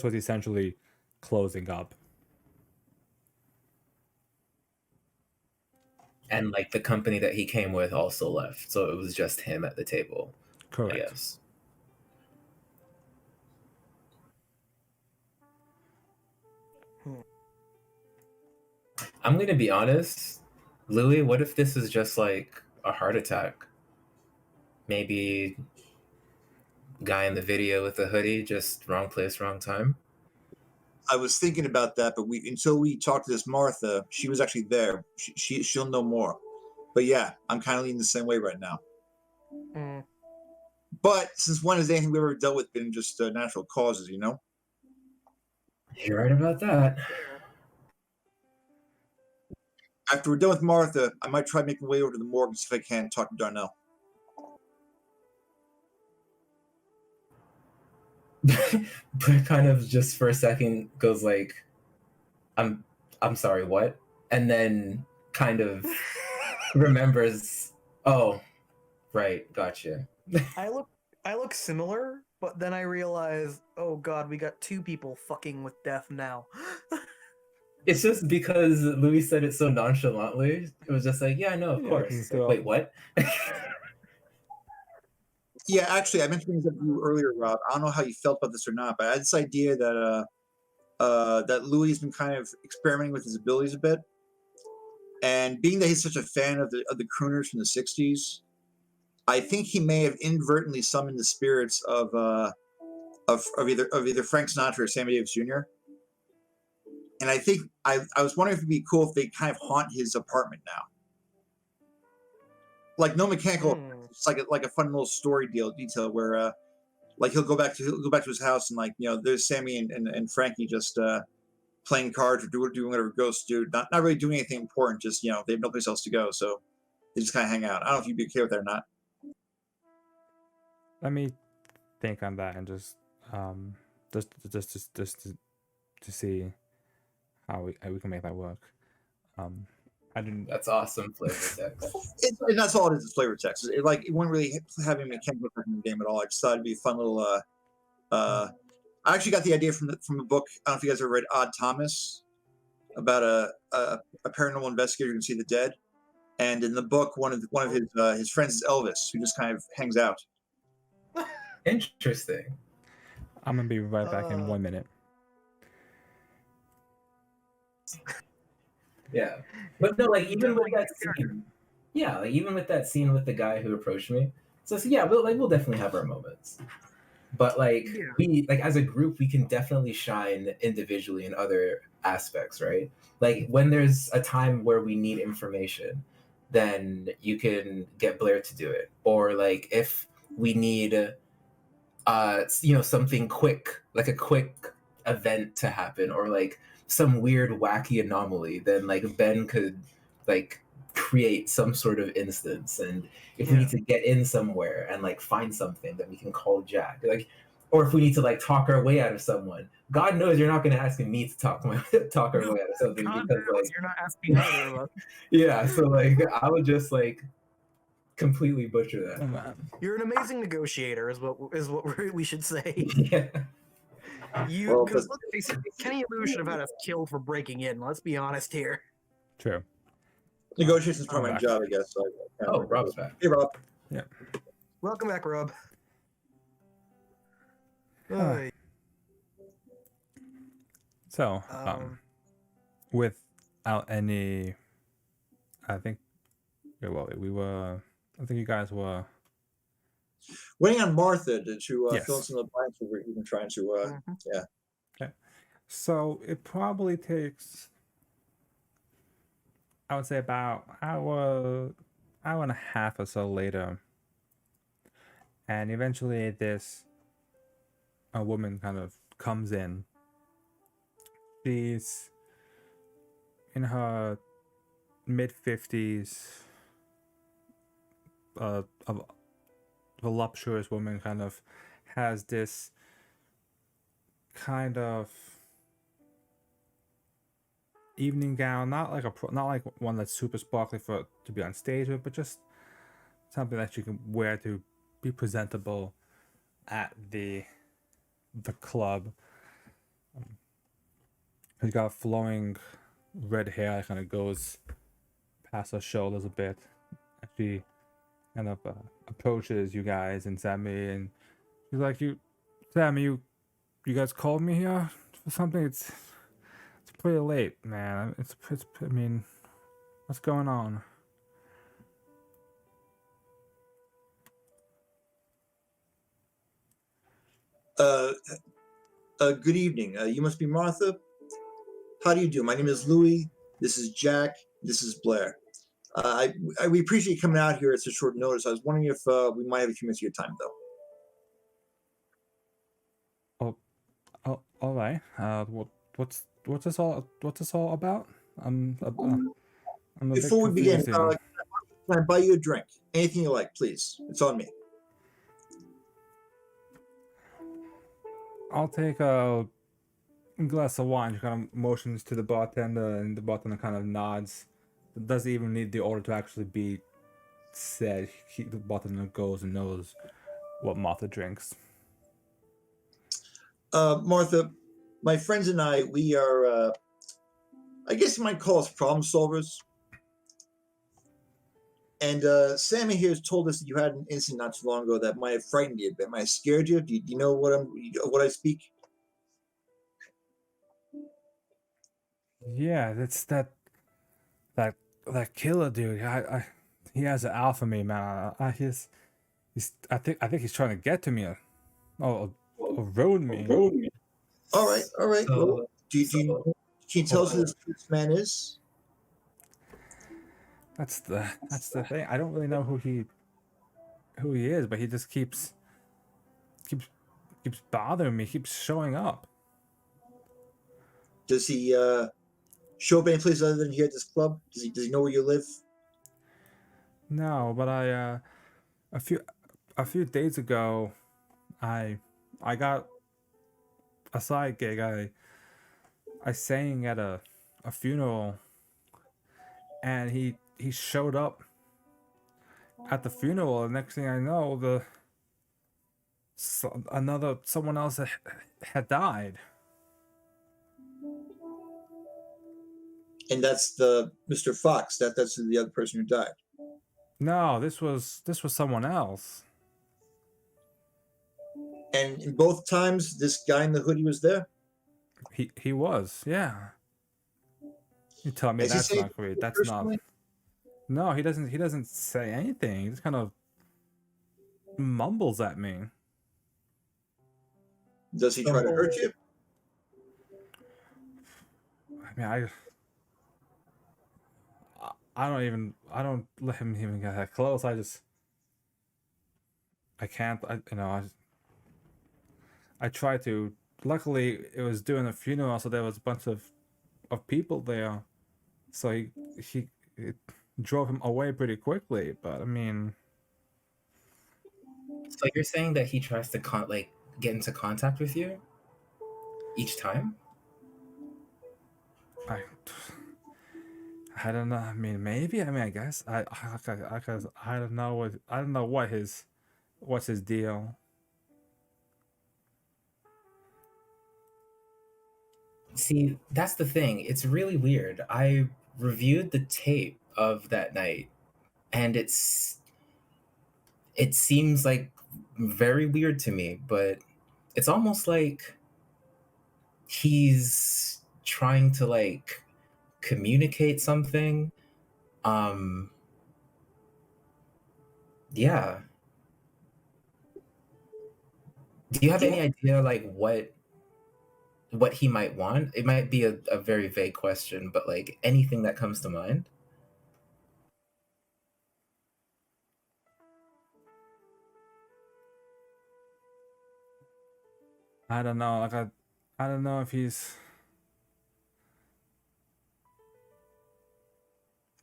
was essentially closing up. and like the company that he came with also left, so it was just him at the table. Correct. I guess. I'm gonna be honest, Louis. What if this is just like a heart attack? Maybe guy in the video with the hoodie, just wrong place, wrong time. I was thinking about that, but until we talked to this Martha, she was actually there. She'll know more. But yeah, I'm kind of leaning the same way right now. Mm. But since when has anything we ever dealt with been just natural causes, you know? You're right about that. After we're done with Martha, I might try making my way over to the morgue and see if I can talk to Darnell. But kind of just for a second goes like, I'm sorry, what? And then kind of remembers, oh, right, gotcha. I look similar, but then I realize, oh god, we got two people fucking with death now. It's just because Louis said it so nonchalantly. It was just like, yeah, no, of course. It's like, wait, what? Yeah, actually, I mentioned this to you earlier, Rob. I don't know how you felt about this or not, but I had this idea that that Louis has been kind of experimenting with his abilities a bit, and being that he's such a fan of the crooners from the '60s, I think he may have inadvertently summoned the spirits of either Frank Sinatra or Sammy Davis Jr. And I think I was wondering if it'd be cool if they kind of haunt his apartment now, like no mechanical. It's like a fun little story detail where like he'll go back to his house and like there's Sammy and Frankie just playing cards or doing whatever ghosts do, not really doing anything important, just they have no place else to go, so they just kind of hang out. I don't know if you'd be okay with that or not. Let me think on that and just to see how we can make that work. I didn't. That's awesome flavor text. And that's all it is flavor text. It wouldn't really have any mechanical effect in the game at all. I just thought it'd be a fun little. I actually got the idea from a book. I don't know if you guys ever read Odd Thomas, about a paranormal investigator who can see the dead. And in the book, one of his friends is Elvis, who just kind of hangs out. Interesting. I'm gonna be right back in 1 minute. Yeah, but no, like even with that scene, yeah, like even with that scene with the guy who approached me, so yeah, we'll definitely have our moments, but like we like as a group we can definitely shine individually in other aspects, right? Like when there's a time where we need information, then you can get Blair to do it, or like if we need something quick, like a quick event to happen, or like some weird wacky anomaly, then like Ben could like create some sort of instance, and if we need to get in somewhere and like find something, then we can call Jack, like, or if we need to like talk our way out of someone, God knows you're not going to ask me to talk our way out of something, God because knows like you're not asking either of us. yeah, so like I would just like completely butcher that. You're an amazing negotiator, is what we should say. Yeah. Because let's face it, Kenny Lou should have had us killed for breaking in. Let's be honest here. True. Negotiations part of my job, I guess. So Rob's back. Hey, Rob. Yeah. Welcome back, Rob. So, without any, I think, I think you guys were waiting on Martha to yes. fill in some of the blanks we've been trying to, yeah. Okay. So it probably takes, I would say, about hour and a half or so later, and eventually a woman kind of comes in. She's in her mid-50s, a voluptuous woman, kind of has this kind of evening gown, not like one that's super sparkly to be on stage with, but just something that you can wear to be presentable at the club. She's got flowing red hair that kind of goes past her shoulders a bit. She kind of approaches you guys and Sammy, and she's like, Sammy, you guys called me here for something? It's pretty late, man. I mean, what's going on? Good evening. You must be Martha. How do you do? My name is Louis. This is Jack. This is Blair. We appreciate you coming out here at such short notice. I was wondering if we might have a few minutes of your time, though. Oh, all right. What's this all about? I'm a bit Before we begin, confused here. can I buy you a drink? Anything you like, please. It's on me. I'll take a glass of wine. She kind of motions to the bartender, and the bartender kind of nods. It doesn't even need the order to actually be said. The bartender goes and knows what Martha drinks. Martha, my friends and I, we are, I guess you might call us problem solvers. And Sammy here has told us that you had an incident not too long ago that might have frightened you a bit, might have scared you. Do you know what I speak? Yeah, that's that killer dude. He has an alpha me, man. I think he's trying to get to me, or ruin me. All right. Well, can you tell us who hold this man is? That's the thing. I don't really know who he is, but he just keeps bothering me. Keeps showing up. Does he show up any place other than here at this club? Does he know where you live? No, but a few days ago, I got a side gig. I sang at a funeral, and he showed up at the funeral. The next thing I know, someone else had died. And that's the Mr. Fox. That's the other person who died. No, this was someone else. And in both times, this guy in the hoodie was there. He was, yeah. You tell me that's not great. That's not. No, he doesn't say anything. He just kind of mumbles at me. Does he try to hurt you? I mean, I don't let him even get that close. I can't. I try to. Luckily, it was during a funeral, so there was a bunch of people there. So it drove him away pretty quickly. But I mean, So you're saying that he tries to get into contact with you each time? I don't know. I mean, maybe. I mean, I guess. I don't know what's his deal. See, that's the thing. It's really weird. I reviewed the tape of that night, and it seems like very weird to me, but it's almost like he's trying to communicate something. Yeah. Do you have any idea what he might want? It might be a very vague question, but anything that comes to mind? I don't know. I don't know if he's.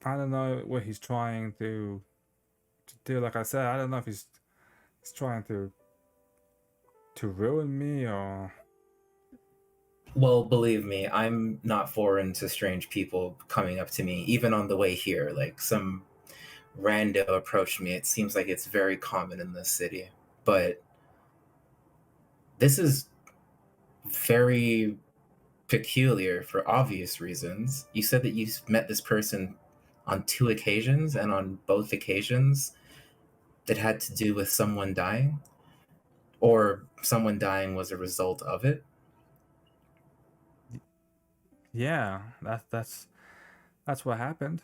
I don't know what he's trying to do. Like I said, I don't know if he's trying to ruin me or. Well, believe me, I'm not foreign to strange people coming up to me, even on the way here. Like some rando approached me. It seems like it's very common in this city. But this is very peculiar for obvious reasons. You said that you met this person on 2 occasions, and on both occasions, it had to do with someone dying, or someone dying was a result of it. Yeah, that's what happened.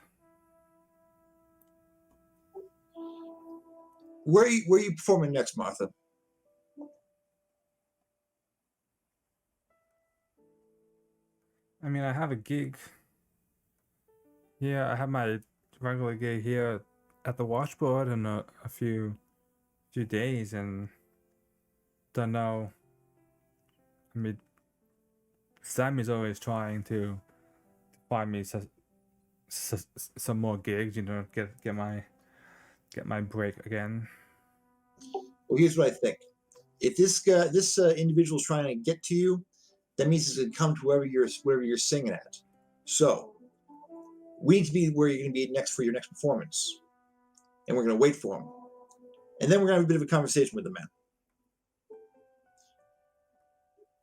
Where are you performing next, Martha? I mean, I have a gig. Yeah, I have my regular gig here at the Washboard in a few days, and don't know. I mean, Sammy's always trying to find me some more gigs. Get my break again. Well, here's what I think. If this individual's trying to get to you, that means it's going to come to wherever you're singing at. So we need to be where you're going to be next for your next performance, and we're going to wait for him, and then we're going to have a bit of a conversation with the man.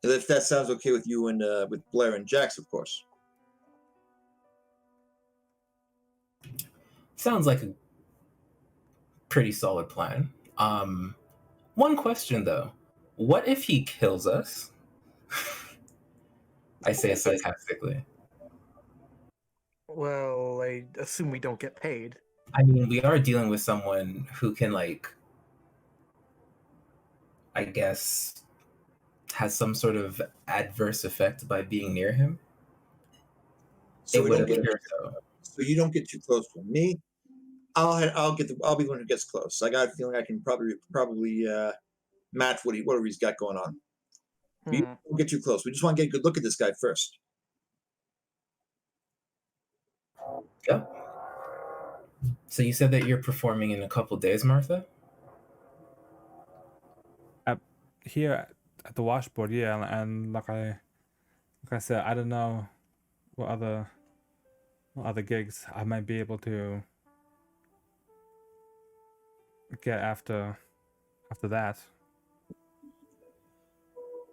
If that sounds okay with you and with Blair and Jax, of course. Sounds like a pretty solid plan. One question though: what if he kills us? I say sarcastically. Well, I assume we don't get paid. I mean, we are dealing with someone who can, like, I guess, has some sort of adverse effect by being near him. So It we would don't get appear so. so you don't get too close to him. Me, I'll be the one who gets close. I got a feeling I can probably match whatever he's got going on. We don't get too close. We just want to get a good look at this guy first. Yeah. So you said that you're performing in a couple days, Martha? Here at the Washboard, yeah, and like I said, I don't know what other gigs I might be able to get after that.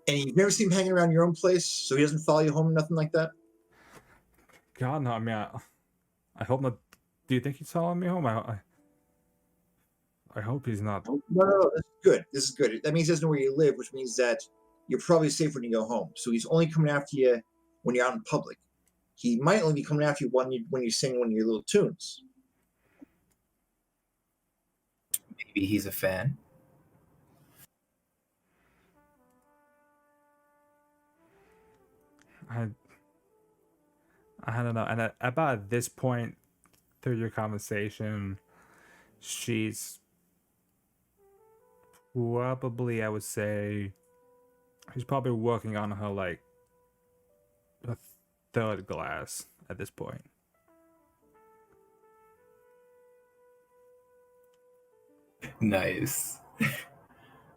And you've never seen him hanging around your own place, so he doesn't follow you home, nothing like that? God, no. I mean, I hope not. Do you think he's following me home? I hope he's not. No. This is good. This is good. That means he doesn't know where you live, which means that you're probably safe when you go home. So he's only coming after you when you're out in public. He might only be coming after you when you sing one of your little tunes. Maybe he's a fan. I don't know. And about this point through your conversation, she's probably, I would say, she's probably working on her like a third glass at this point. Nice.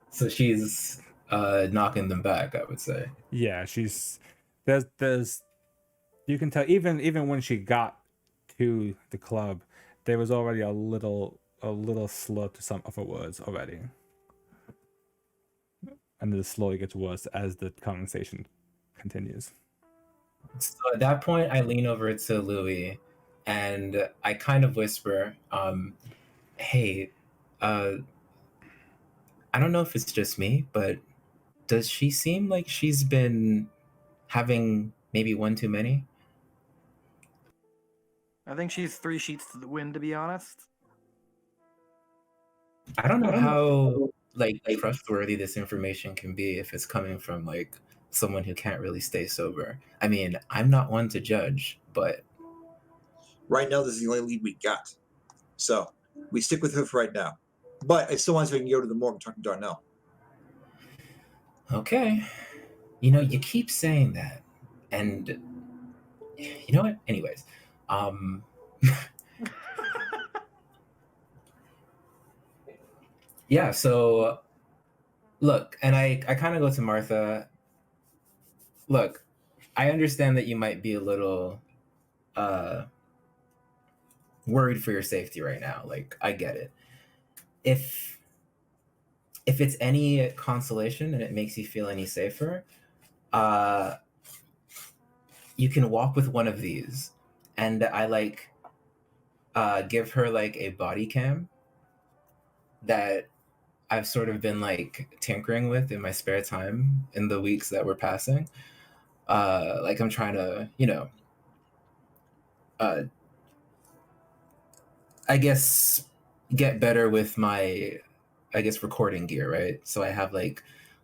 So she's knocking them back, I would say. Yeah, she's there's you can tell even when she got to the club, there was already a little slur to some of her words already. And it slowly gets worse as the conversation continues. So at that point, I lean over to Louis and I kind of whisper, hey, I don't know if it's just me, but does she seem like she's been having maybe one too many? I think she's 3 sheets to the wind, to be honest. I don't know how like trustworthy this information can be if it's coming from like someone who can't really stay sober. I mean, I'm not one to judge, but right now this is the only lead we got. So we stick with her for right now. But I still want to go to the morgue and talk to Darnell. Okay. You know, you keep saying that. And you know what? Anyways, yeah, so look, and I kind of go to Martha. Look, I understand that you might be a little worried for your safety right now. Like, I get it. If it's any consolation and it makes you feel any safer, you can walk with one of these. And I like give her like a body cam that I've sort of been like tinkering with in my spare time in the weeks that were passing. Like I'm trying to, uh, I guess get better with my, I guess, recording gear, right? So I have like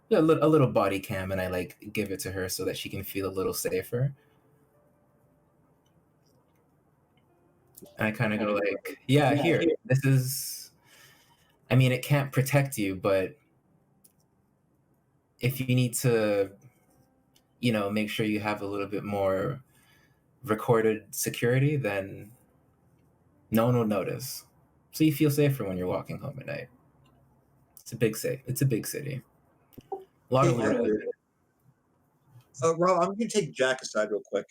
a little body cam, and I like give it to her so that she can feel a little safer. And I kind of go like, yeah, here, this is. I mean, it can't protect you, but if you need to, make sure you have a little bit more recorded security, then no one will notice. So you feel safer when you're walking home at night. It's a big city. It's a big city. A lot of little. Rob, I'm going to take Jack aside real quick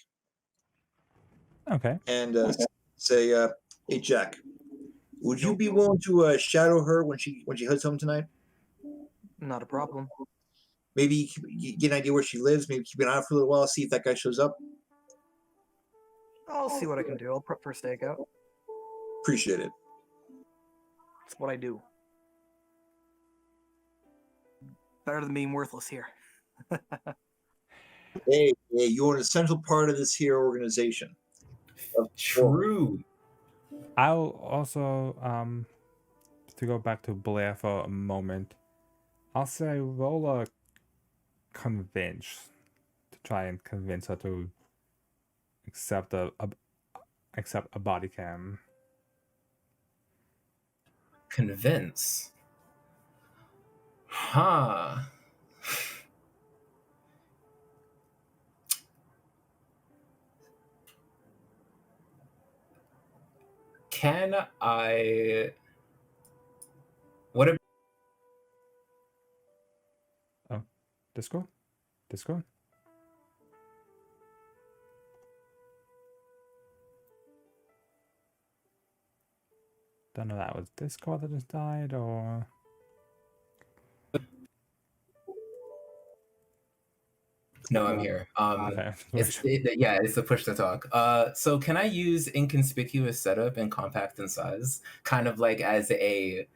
Okay. and say, "Hey, Jack, would you be willing to shadow her when she heads home tonight? Not a problem. Maybe get an idea where she lives. Maybe keep an eye out for a little while, see if that guy shows up. I'll see what I can do. I'll prep for stakeout. Appreciate it. That's what I do. Better than being worthless here. Hey, you're an essential part of this here organization. True. I'll also to go back to Blair for a moment. I'll say roll a convince to try and convince her to accept a body cam. Convince. Huh. Can I? What if? Oh, Discord? Discord? Don't know, that was Discord that just died, or... No, I'm here. Okay. It's the push to talk. So can I use inconspicuous setup and compact in size, kind of like as a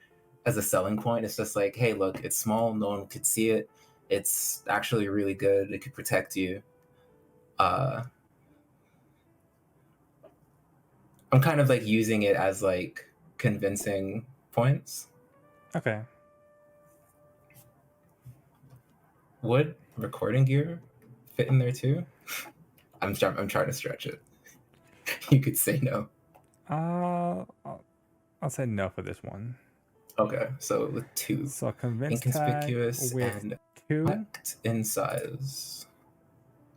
selling point? It's just like, hey, look, it's small, no one could see it. It's actually really good. It could protect you. I'm kind of like using it as like convincing points. Okay. Would recording gear fit in there too? I'm trying to stretch it. You could say no. I'll say no for this one. Okay, so with 2. So convince Inconspicuous tag with and 2. compact in size.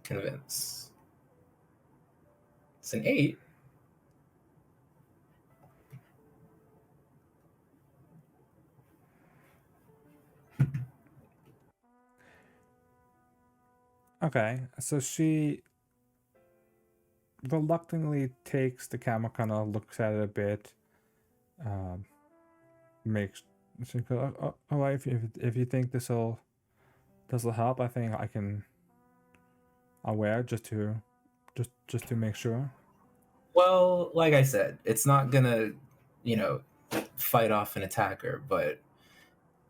Convince. It's an 8. Okay, so she reluctantly takes the camera, kind of looks at it a bit, makes she goes, oh, all right, if you think this'll help, I think I'll wear it just to make sure. Well, like I said, it's not gonna, fight off an attacker, but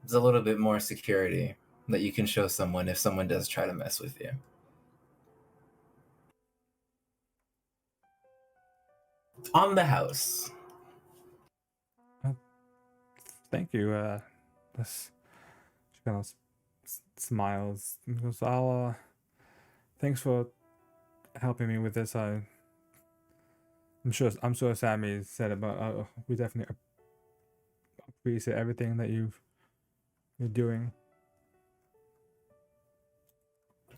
there's a little bit more security that you can show someone if someone does try to mess with you. On the house. Thank you. She kind of smiles and goes, "I'll thanks for helping me with this. I'm sure Sammy said it, but we definitely appreciate everything that you're doing."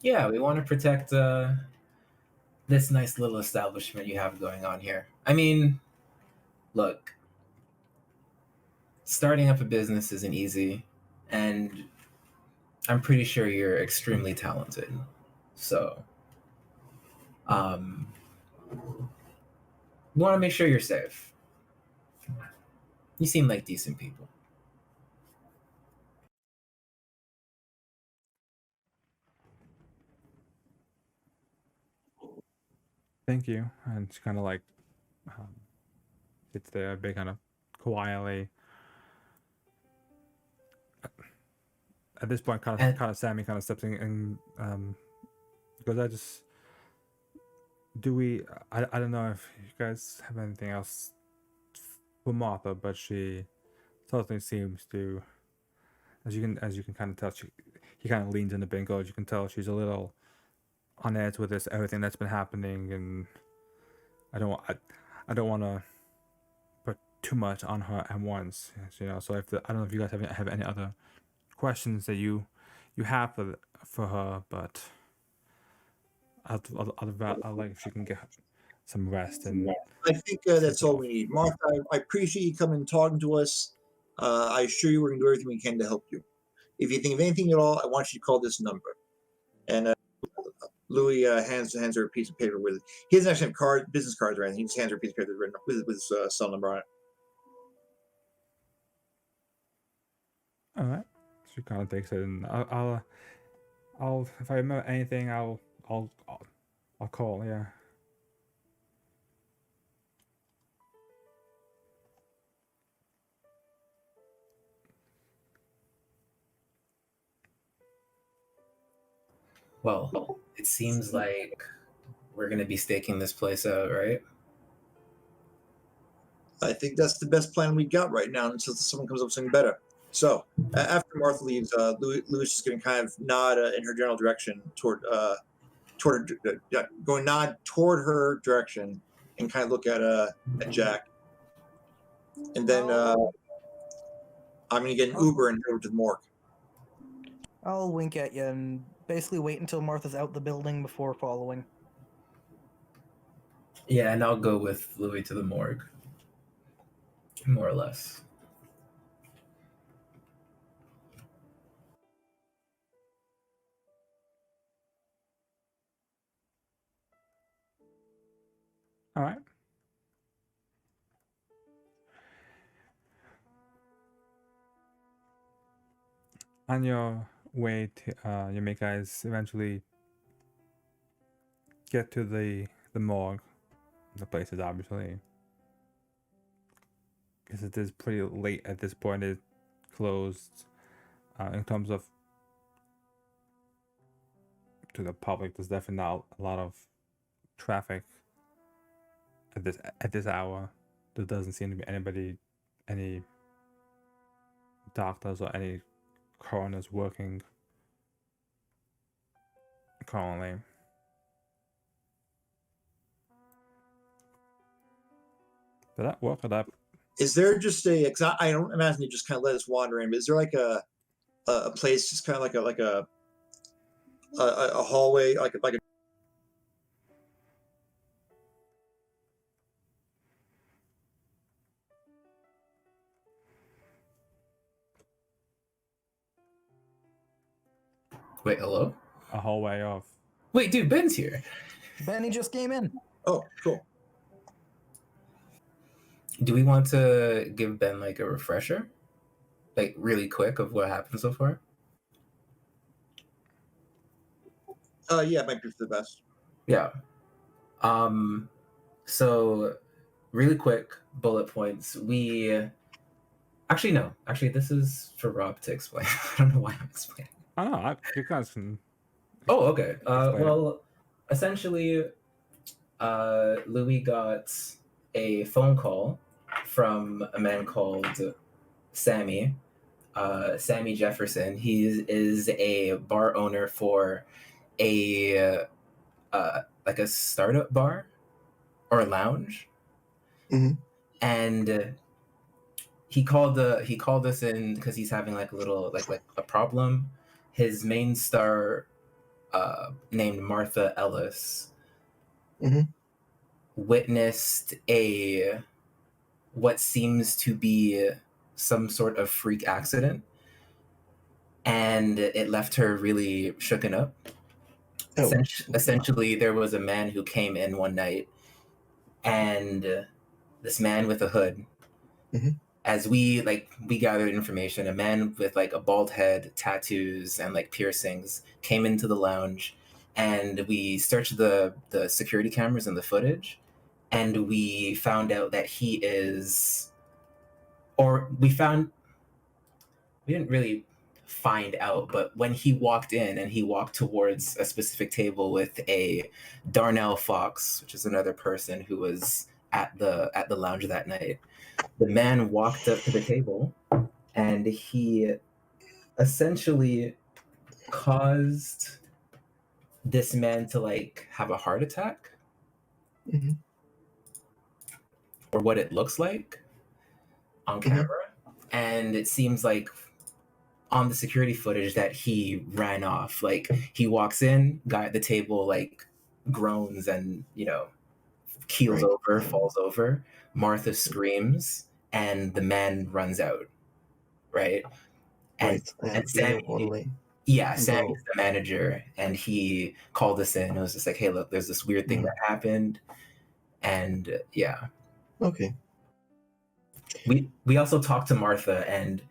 Yeah, we want to protect this nice little establishment you have going on here. I mean, look, starting up a business isn't easy, and I'm pretty sure you're extremely talented. So, we want to make sure you're safe. You seem like decent people. Thank you. And she kind of like sits there a bit kind of quietly. At this point, kind of Sammy kind of steps in and because I don't know if you guys have anything else for Martha, but she certainly seems to, as you can kind of tell, he kind of leans in the bit and goes, you can tell she's a little on edge with everything that's been happening, and I don't want to put too much on her at once, you know. So I don't know if you guys have any other questions that you have for her, but I'll like if she can get some rest. And I think that's all we need. Martha, I appreciate you coming and talking to us. I assure you we're going to do everything we can to help you. If you think of anything at all, I want you to call this number. And Louis hands her a piece of paper with it. He doesn't actually have business cards or anything. He just hands her a piece of paper written up with his cell number on it. All right. She kind of takes it, and I'll if I remember anything, I'll call. Yeah. Well, it seems like we're going to be staking this place out, right? I think that's the best plan we got right now until someone comes up with something better. So after Martha leaves, Louis is going to kind of nod in her general direction toward nod toward her direction and kind of look at Jack. And then I'm going to get an Uber and head over to the morgue. I'll wink at you and basically wait until Martha's out the building before following. Yeah, and I'll go with Louis to the morgue. More or less. All right. On your way to you make guys eventually get to the morgue. The place is obviously, because it is pretty late at this point, it's closed in terms of to the public. There's definitely not a lot of traffic at this hour. There doesn't seem to be any doctors or any coroners working currently. Did that work? Or that? Is there just I don't imagine you just kind of let us wander in, but is there like a place just kind of like a hallway, like a Wait, hello? A hallway of. Wait, dude, Ben's here. Benny just came in. Oh, cool. Do we want to give Ben like a refresher? Like really quick of what happened so far? Yeah, it might be for the best. Yeah. So really quick bullet points. Actually no. Actually, this is for Rob to explain. I don't know why I'm explaining. I don't know. You guys can. Oh, okay. Well, essentially, Louis got a phone call from a man called Sammy. Sammy Jefferson. He is a bar owner for a like a startup bar or a lounge, and he called us in because he's having like a little like a problem. His main star, named Martha Ellis, witnessed what seems to be some sort of freak accident, and it left her really shooken up. Essentially, there was a man who came in one night, and this man with a hood, as we gathered information, a man with like a bald head, tattoos, and like piercings came into the lounge, and we searched the security cameras and the footage, and we found out that he is, or we didn't really find out, but when he walked in and he walked towards a specific table with a Darnell Fox, which is another person who was at the lounge that night, the man walked up to the table and he essentially caused this man to like have a heart attack, Mhm. or what it looks like on camera. And it seems like on the security footage that he ran off. Like he walks in, guy at the table like groans and, you know, keels Right. over, falls over. Martha screams and the man runs out. Right. And Right. and Sammy, Only Sammy's the manager, and he called us in and was just like, hey, look, there's this weird thing that happened. And yeah. Okay. We also talked to Martha, and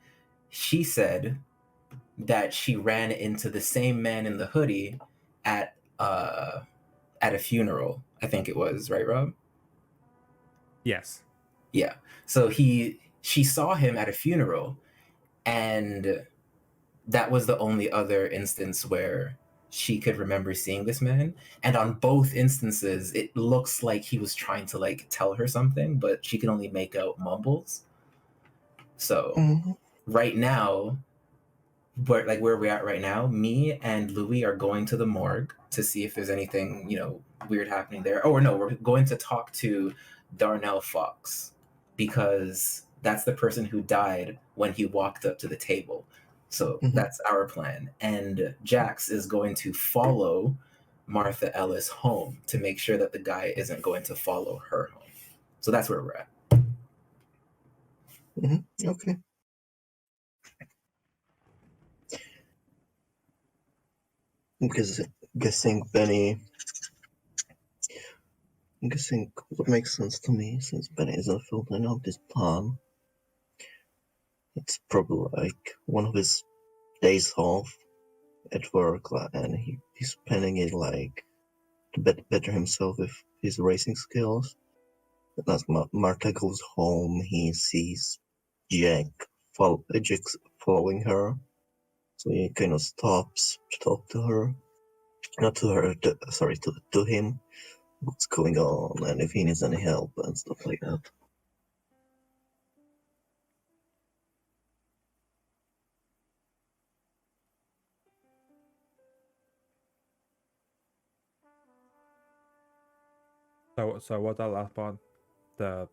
she said that she ran into the same man in the hoodie at a funeral. I think it was, right, Rob? Yes. Yeah. So she saw him at a funeral, and that was the only other instance where she could remember seeing this man. And on both instances, it looks like he was trying to like tell her something, but she can only make out mumbles. So right now, where we're at right now, me and Louis are going to the morgue to see if there's anything, you know, weird happening there. Oh, no, we're going to talk to Darnell Fox, because that's the person who died when he walked up to the table. So that's our plan. And Jax is going to follow Martha Ellis home to make sure that the guy isn't going to follow her home. So that's where we're at. Okay. Because guessing what makes sense to me, since Benny isn't filling out this plan, it's probably like one of his days off at work, and he's spending it like to better himself with his racing skills. And as Martha goes home, he sees Jack's following her, so he kind of stops to talk to her, not to her, to him, what's going on and if he needs any help and stuff like that. So what that last part? I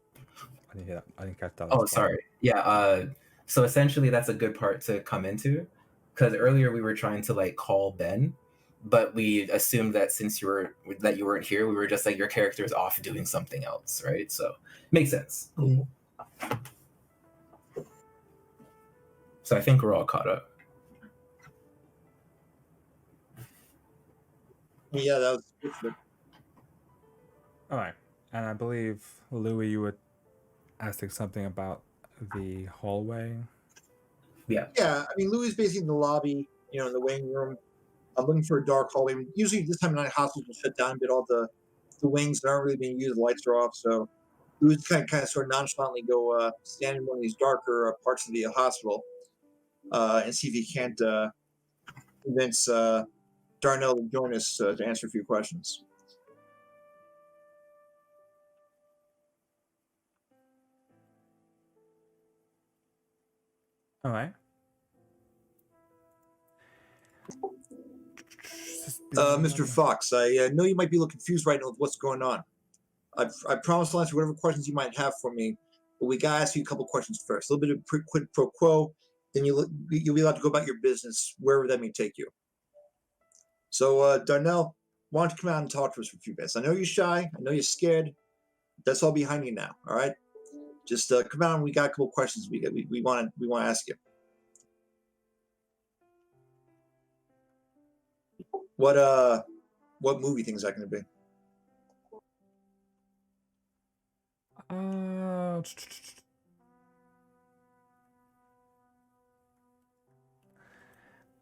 didn't hear that. I didn't catch that. Oh, sorry. Yeah. So essentially, that's a good part to come into, because earlier we were trying to like call Ben, but we assumed that since you weren't here, we were just like, your character is off doing something else, right? So makes sense. Cool. So I think we're all caught up. Yeah, that was good. All right, and I believe Louis, you were asking something about the hallway. Yeah. Yeah, I mean, Louis is basically in the lobby, you know, in the waiting room. I'm looking for a dark hallway. Usually this time of night, hospitals will shut down, but all the wings that aren't really being used, the lights are off. So Louis kind of sort of nonchalantly go stand in one of these darker parts of the hospital and see if he can't convince Darnell to join us to answer a few questions. All right. Mr. Fox, I know you might be a little confused right now with what's going on. I promise to answer whatever questions you might have for me, but we gotta ask you a couple questions first. A little bit of quid pro quo, then you'll be allowed to go about your business wherever that may take you. So, Darnell, why don't you come out and talk to us for a few minutes? I know you're shy. I know you're scared. That's all behind you now. All right, just come out and we got a couple questions we want to ask you. What movie thing is that going to be?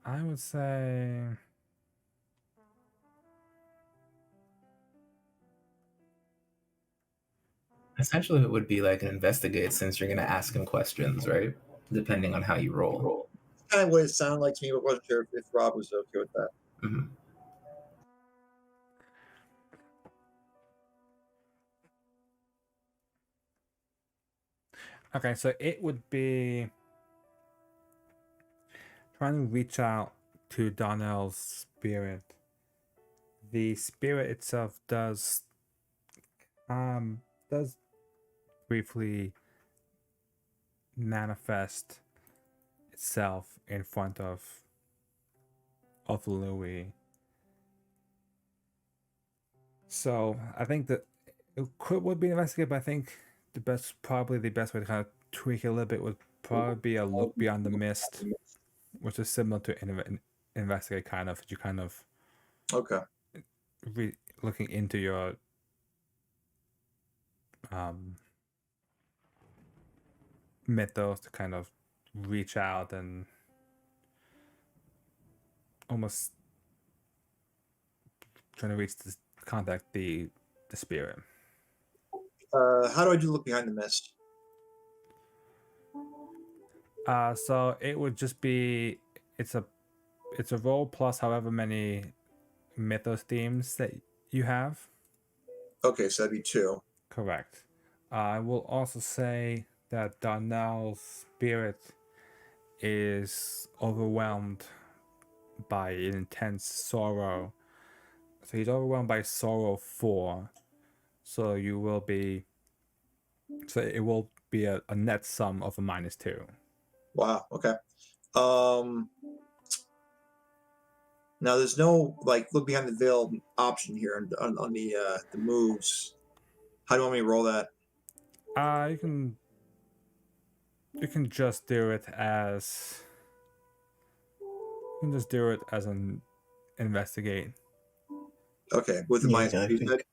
I would say Essentially, it would be like an investigate, since you're going to ask him questions, right? Depending on how you roll. Kind of what it sounded like to me, but wasn't sure if Rob was okay with that. Mm-hmm. Okay, so it would be trying to reach out to Donnell's spirit. The spirit itself does briefly manifest itself in front of Louis. So I think that it would be investigated, but I think the best way to kind of tweak it a little bit would probably be a look beyond the mist, which is similar to investigate, kind of. You kind of Okay. looking into your mythos to kind of reach out and almost trying to contact the spirit. How do I do look behind the mist? So it would just be it's a roll plus however many mythos themes that you have. Okay, so that'd be 2. Correct. I will also say that Donnell's spirit is overwhelmed by intense sorrow. So he's overwhelmed by sorrow 4. So it will be a net sum of a -2. Wow. Okay. Now there's no like look behind the veil option here on the moves. How do you want me to roll that? You can just do it as an investigate. Okay, with the -2.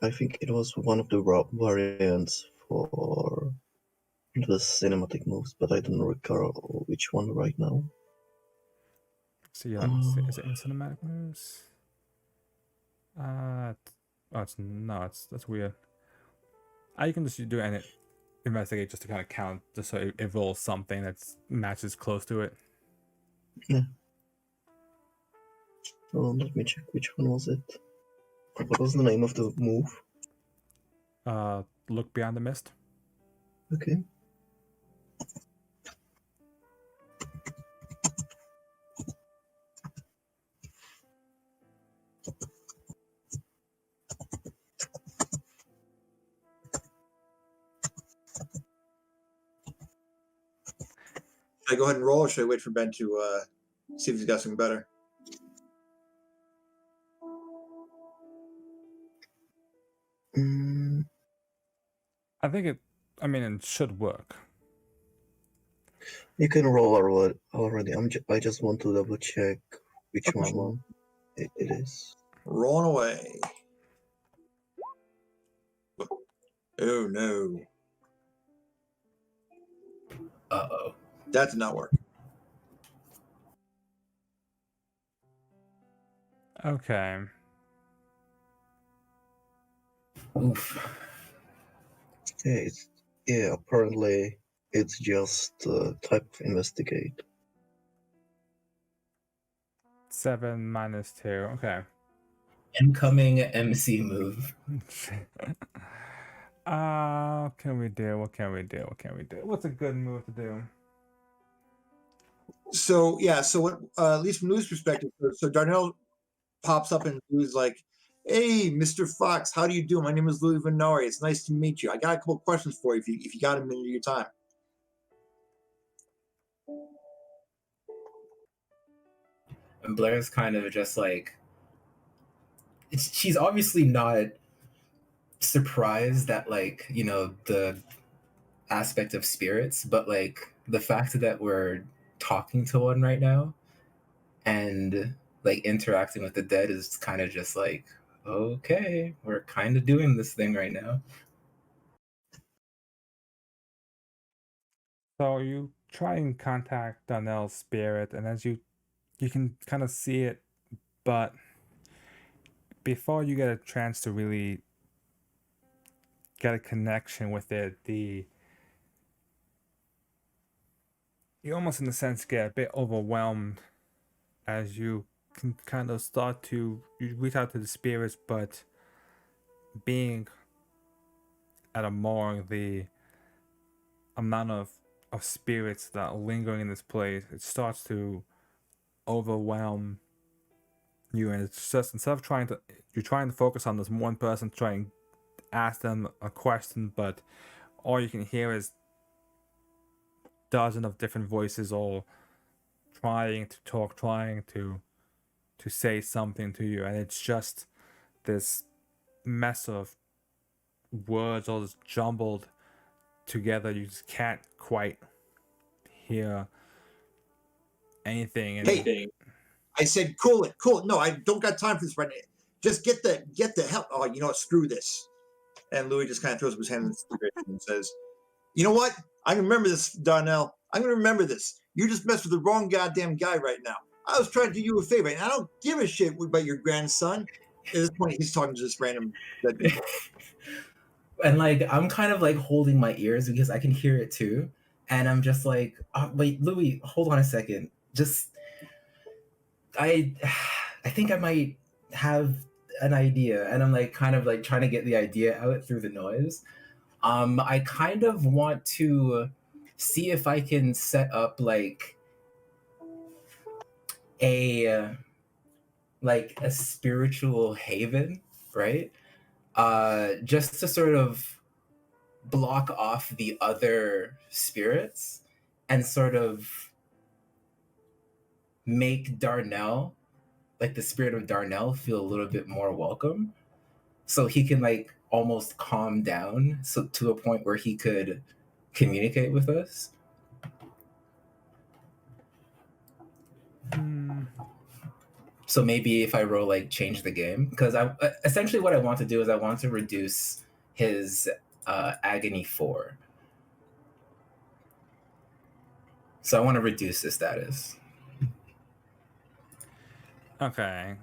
I think it was one of the variants for the cinematic moves, but I don't recall which one right now. So yeah, let me see. Is it in cinematic moves? That's weird. You can just do an investigate just to kind of count, just so it rolls something that matches close to it. Yeah. So let me check which one was it. What was the name of the move? Look beyond the mist. Okay. Should I go ahead and roll, or should I wait for Ben to see if he's got something better? I think it should work. You can roll already. I just want to double check which one it is. Rolling away. Oh no. Uh-oh. That did not work. Okay. Oof. Okay, apparently it's just type of investigate. 7 -2. Okay. Incoming MC move. What can we do? What's a good move to do? So yeah, so what? At least from Lou's perspective, so Darnell pops up and Lou's like, "Hey, Mr. Fox, how do you do? My name is Louis Venori. It's nice to meet you. I got a couple questions for you if you got a minute of your time." And Blair's kind of just like, she's obviously not surprised at like, the aspect of spirits, but like the fact that we're talking to one right now and like interacting with the dead is kind of just like, okay, we're kind of doing this thing right now. So you try and contact Donnell's spirit, and as you can kind of see it, but before you get a chance to really get a connection with it. You almost, in a sense, get a bit overwhelmed as you can kind of start to you reach out to the spirits, but being at a morgue, the amount of spirits that are lingering in this place, it starts to overwhelm you, and it's just, instead of you're trying to focus on this one person, try and ask them a question, but all you can hear is dozens of different voices all trying to talk, trying to say something to you, and it's just this mess of words all just jumbled together. You just can't quite hear anything. And Hey, I said, cool it. No, I don't got time for this right now. Just get the hell. Oh, you know what? Screw this. And Louis just kind of throws up his hand in the cigarette and says, "You know what? I can remember this, Darnell. I'm going to remember this. You just messed with the wrong goddamn guy right now. I was trying to do you a favor, and I don't give a shit about your grandson." At this point, he's talking to this random dead people. And like I'm kind of like holding my ears because I can hear it too, and I'm just like, oh, wait, Louis, hold on a second. Just I think I might have an idea, and I'm like kind of like trying to get the idea out through the noise. I kind of want to see if I can set up like a spiritual haven, right? Just to sort of block off the other spirits and sort of make Darnell, like the spirit of Darnell, feel a little bit more welcome, so he can like almost calm down, so to a point where he could communicate with us. So maybe if I roll like change the game, because I essentially what I want to do is I want to reduce his agony 4. So I want to reduce the status. Okay.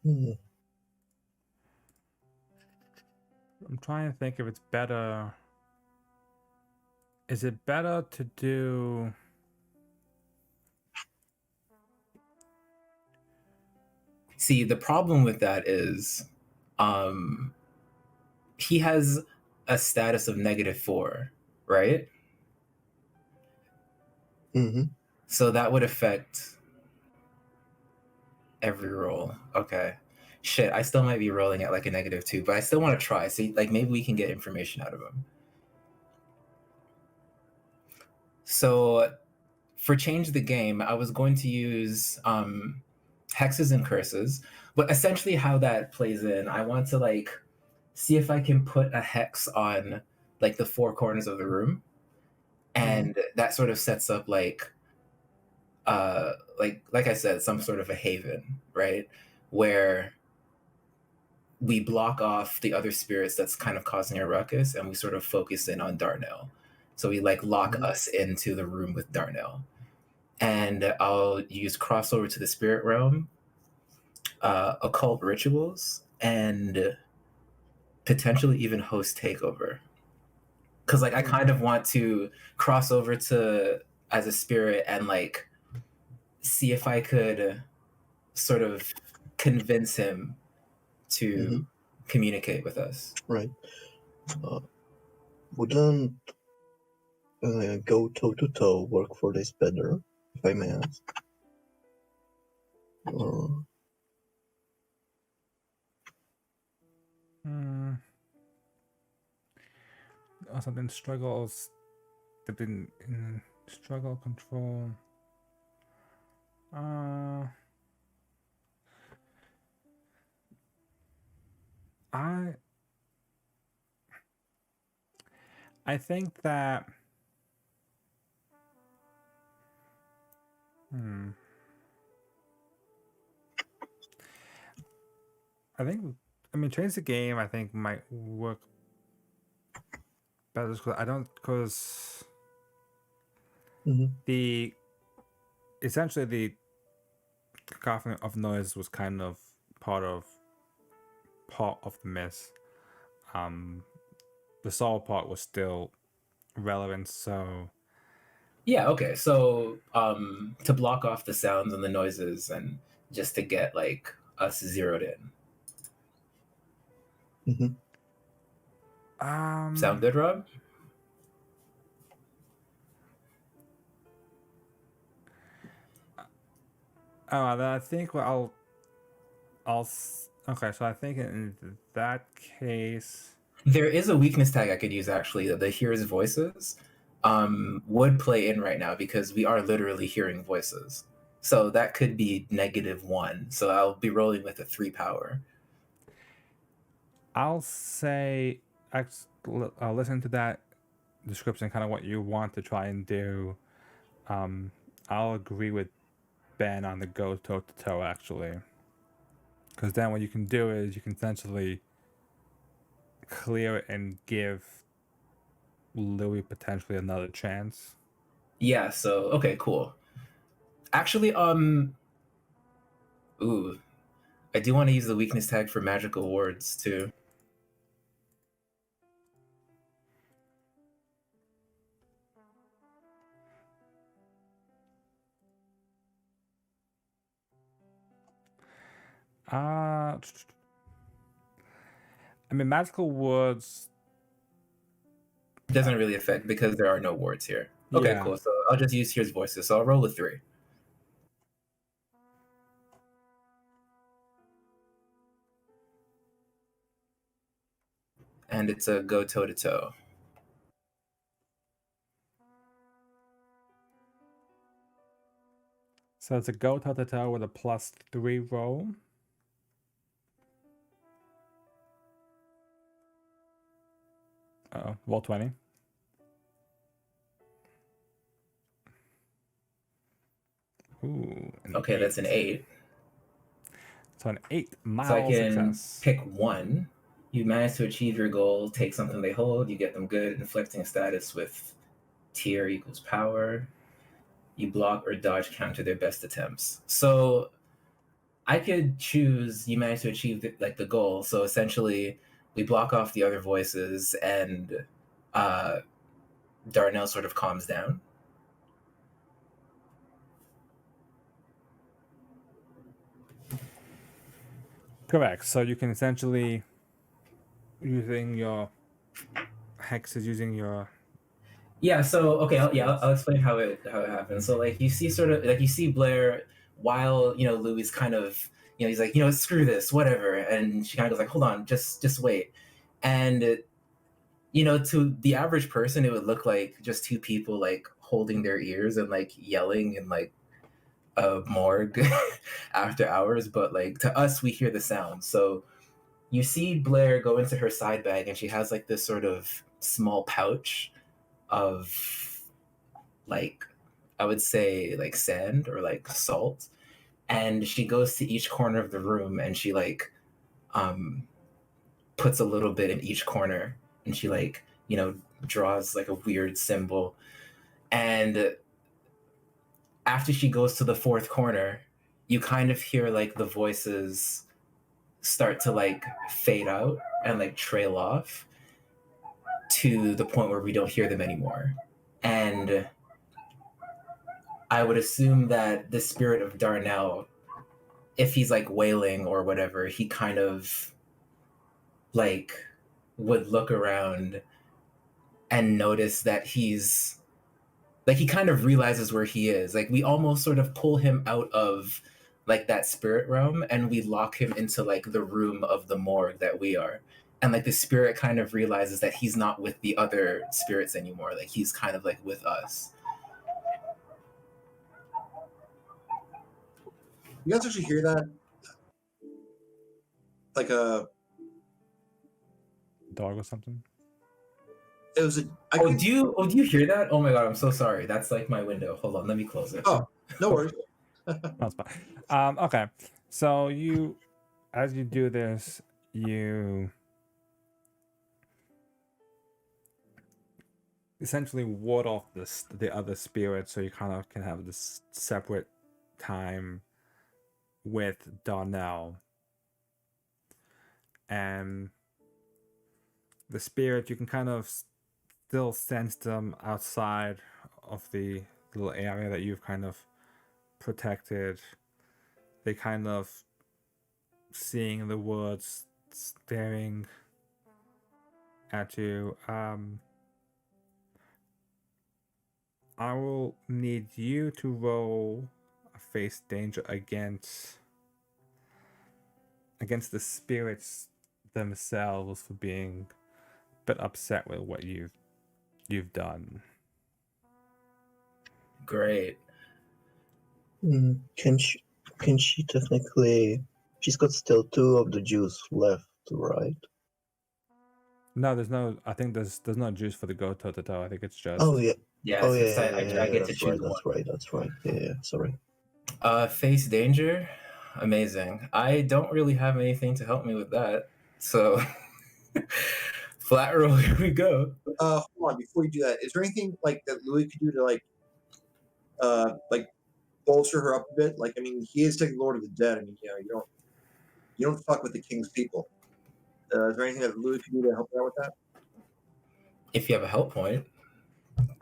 Hmm. I'm trying to think if it's better. Is it better to do? See, the problem with that is he has a status of -4, right? Mm-hmm. So that would affect every roll. Okay. Shit, I still might be rolling at like a -2, but I still want to try. See, like maybe we can get information out of him. So for change the game, I was going to use hexes and curses, but essentially how that plays in, I want to like see if I can put a hex on like the 4 corners of the room, and that sort of sets up like I said, some sort of a haven, right, where we block off the other spirits that's kind of causing a ruckus, and we sort of focus in on Darnell. So we like lock us into the room with Darnell. And I'll use crossover to the spirit realm, occult rituals, and potentially even host takeover. Because like I kind of want to cross over to as a spirit and like see if I could sort of convince him to communicate with us. Right. Wouldn't go toe to toe work for this better, if I may ask? Or Something struggles. They've been in struggle control. I think that change the game I think might work better because the essentially cacophony of noise was kind of part of the mist. The soul part was still relevant, so Yeah, okay. So to block off the sounds and the noises and just to get like us zeroed in. Sound good, Rob? I think okay, so I think in that case, There is a weakness tag I could use actually that the hears voices would play in right now because we are literally hearing voices. So that could be -1. So I'll be rolling with a 3 power. I'll say I'll listen to that description, kind of what you want to try and do. I'll agree with Ben on the go toe to toe actually, because then what you can do is you can essentially clear it and give Louis potentially another chance. Yeah, so okay, cool. Actually, ooh, I do want to use the weakness tag for magical wards too. I mean, magical words Doesn't really affect because there are no wards here. Okay, yeah. cool. So I'll just use here's voices. So I'll roll a 3. And it's a go toe to toe. So it's a go toe to toe with a +3 roll. Roll 20. Ooh. Okay, that's an 8. So an 8 mild So I can success. pick 1. You manage to achieve your goal, take something they hold, you get them good, inflicting status with tier equals power. You block or dodge counter their best attempts. So I could choose you manage to achieve the goal. So essentially, we block off the other voices and Darnell sort of calms down. Correct. So you can essentially, using your hexes, using your Yeah. So okay. I'll explain how it happens. So like you see Blair while Louis kind of he's like screw this whatever, and she kind of goes like hold on just wait, and to the average person it would look like just two people like holding their ears and like yelling in like a morgue after hours, but like to us we hear the sound. So you see Blair go into her side bag and she has like this sort of small pouch of like I would say like sand or like salt, and she goes to each corner of the room and she like puts a little bit in each corner, and she like draws like a weird symbol, and after she goes to the fourth corner you kind of hear like the voices start to like fade out and like trail off to the point where we don't hear them anymore. And I would assume that the spirit of Darnell, if he's like wailing or whatever, he kind of like would look around and notice that he's like he kind of realizes where he is. Like we almost sort of pull him out of like that spirit realm and we lock him into like the room of the morgue that we are. And like the spirit kind of realizes that he's not with the other spirits anymore. Like he's kind of like with us. You guys actually hear that? Like a dog or something. it was a. Do you hear that? Oh my god, I'm so sorry. That's like my window. Hold on, let me close it. Oh, no worries. That's fine. Okay, so as you do this, you essentially ward off the other spirits, so you kind of can have this separate time with Darnell. And the spirit, you can kind of still sense them outside of the little area that you've kind of protected. They kind of seeing the woods, staring at you. I will need you to roll a face danger against the spirits themselves for being a bit upset with what you've done. Great. Can she technically? She's got still 2 of the juice left, right? No, there's no. I think there's no juice for the go toe to toe. I think it's just. Oh yeah. Yeah, Oh since yeah. I get to That's choose right. That's right. Yeah. Sorry. Face danger, amazing. I don't really have anything to help me with that, so flat roll. Here we go. Hold on, before you do that, is there anything like that Louis could do to like bolster her up a bit? Like, I mean, he is taking Lord of the Dead. I mean, you don't fuck with the king's people. Is there anything that Louis could do to help her out with that? If you have a help point,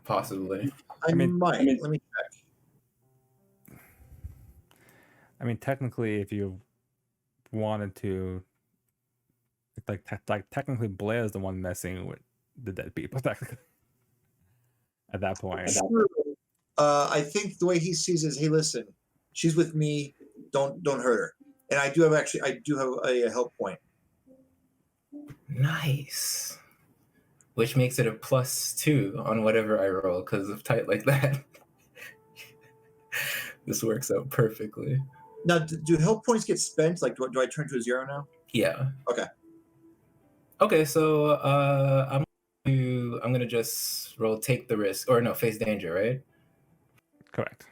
possibly. I mean, let me check. I mean, technically, if you wanted to, like technically, Blair's the one messing with the dead people. Technically, at that point. I think the way he sees it is, hey, listen, she's with me. Don't hurt her. And I do have a help point. Nice. Which makes it a +2 on whatever I roll because of tight like that. This works out perfectly. Now, do help points get spent? Like, do I turn to a 0 now? Yeah. Okay. Okay, so I'm gonna just roll take the risk, or no, face danger, right? Correct.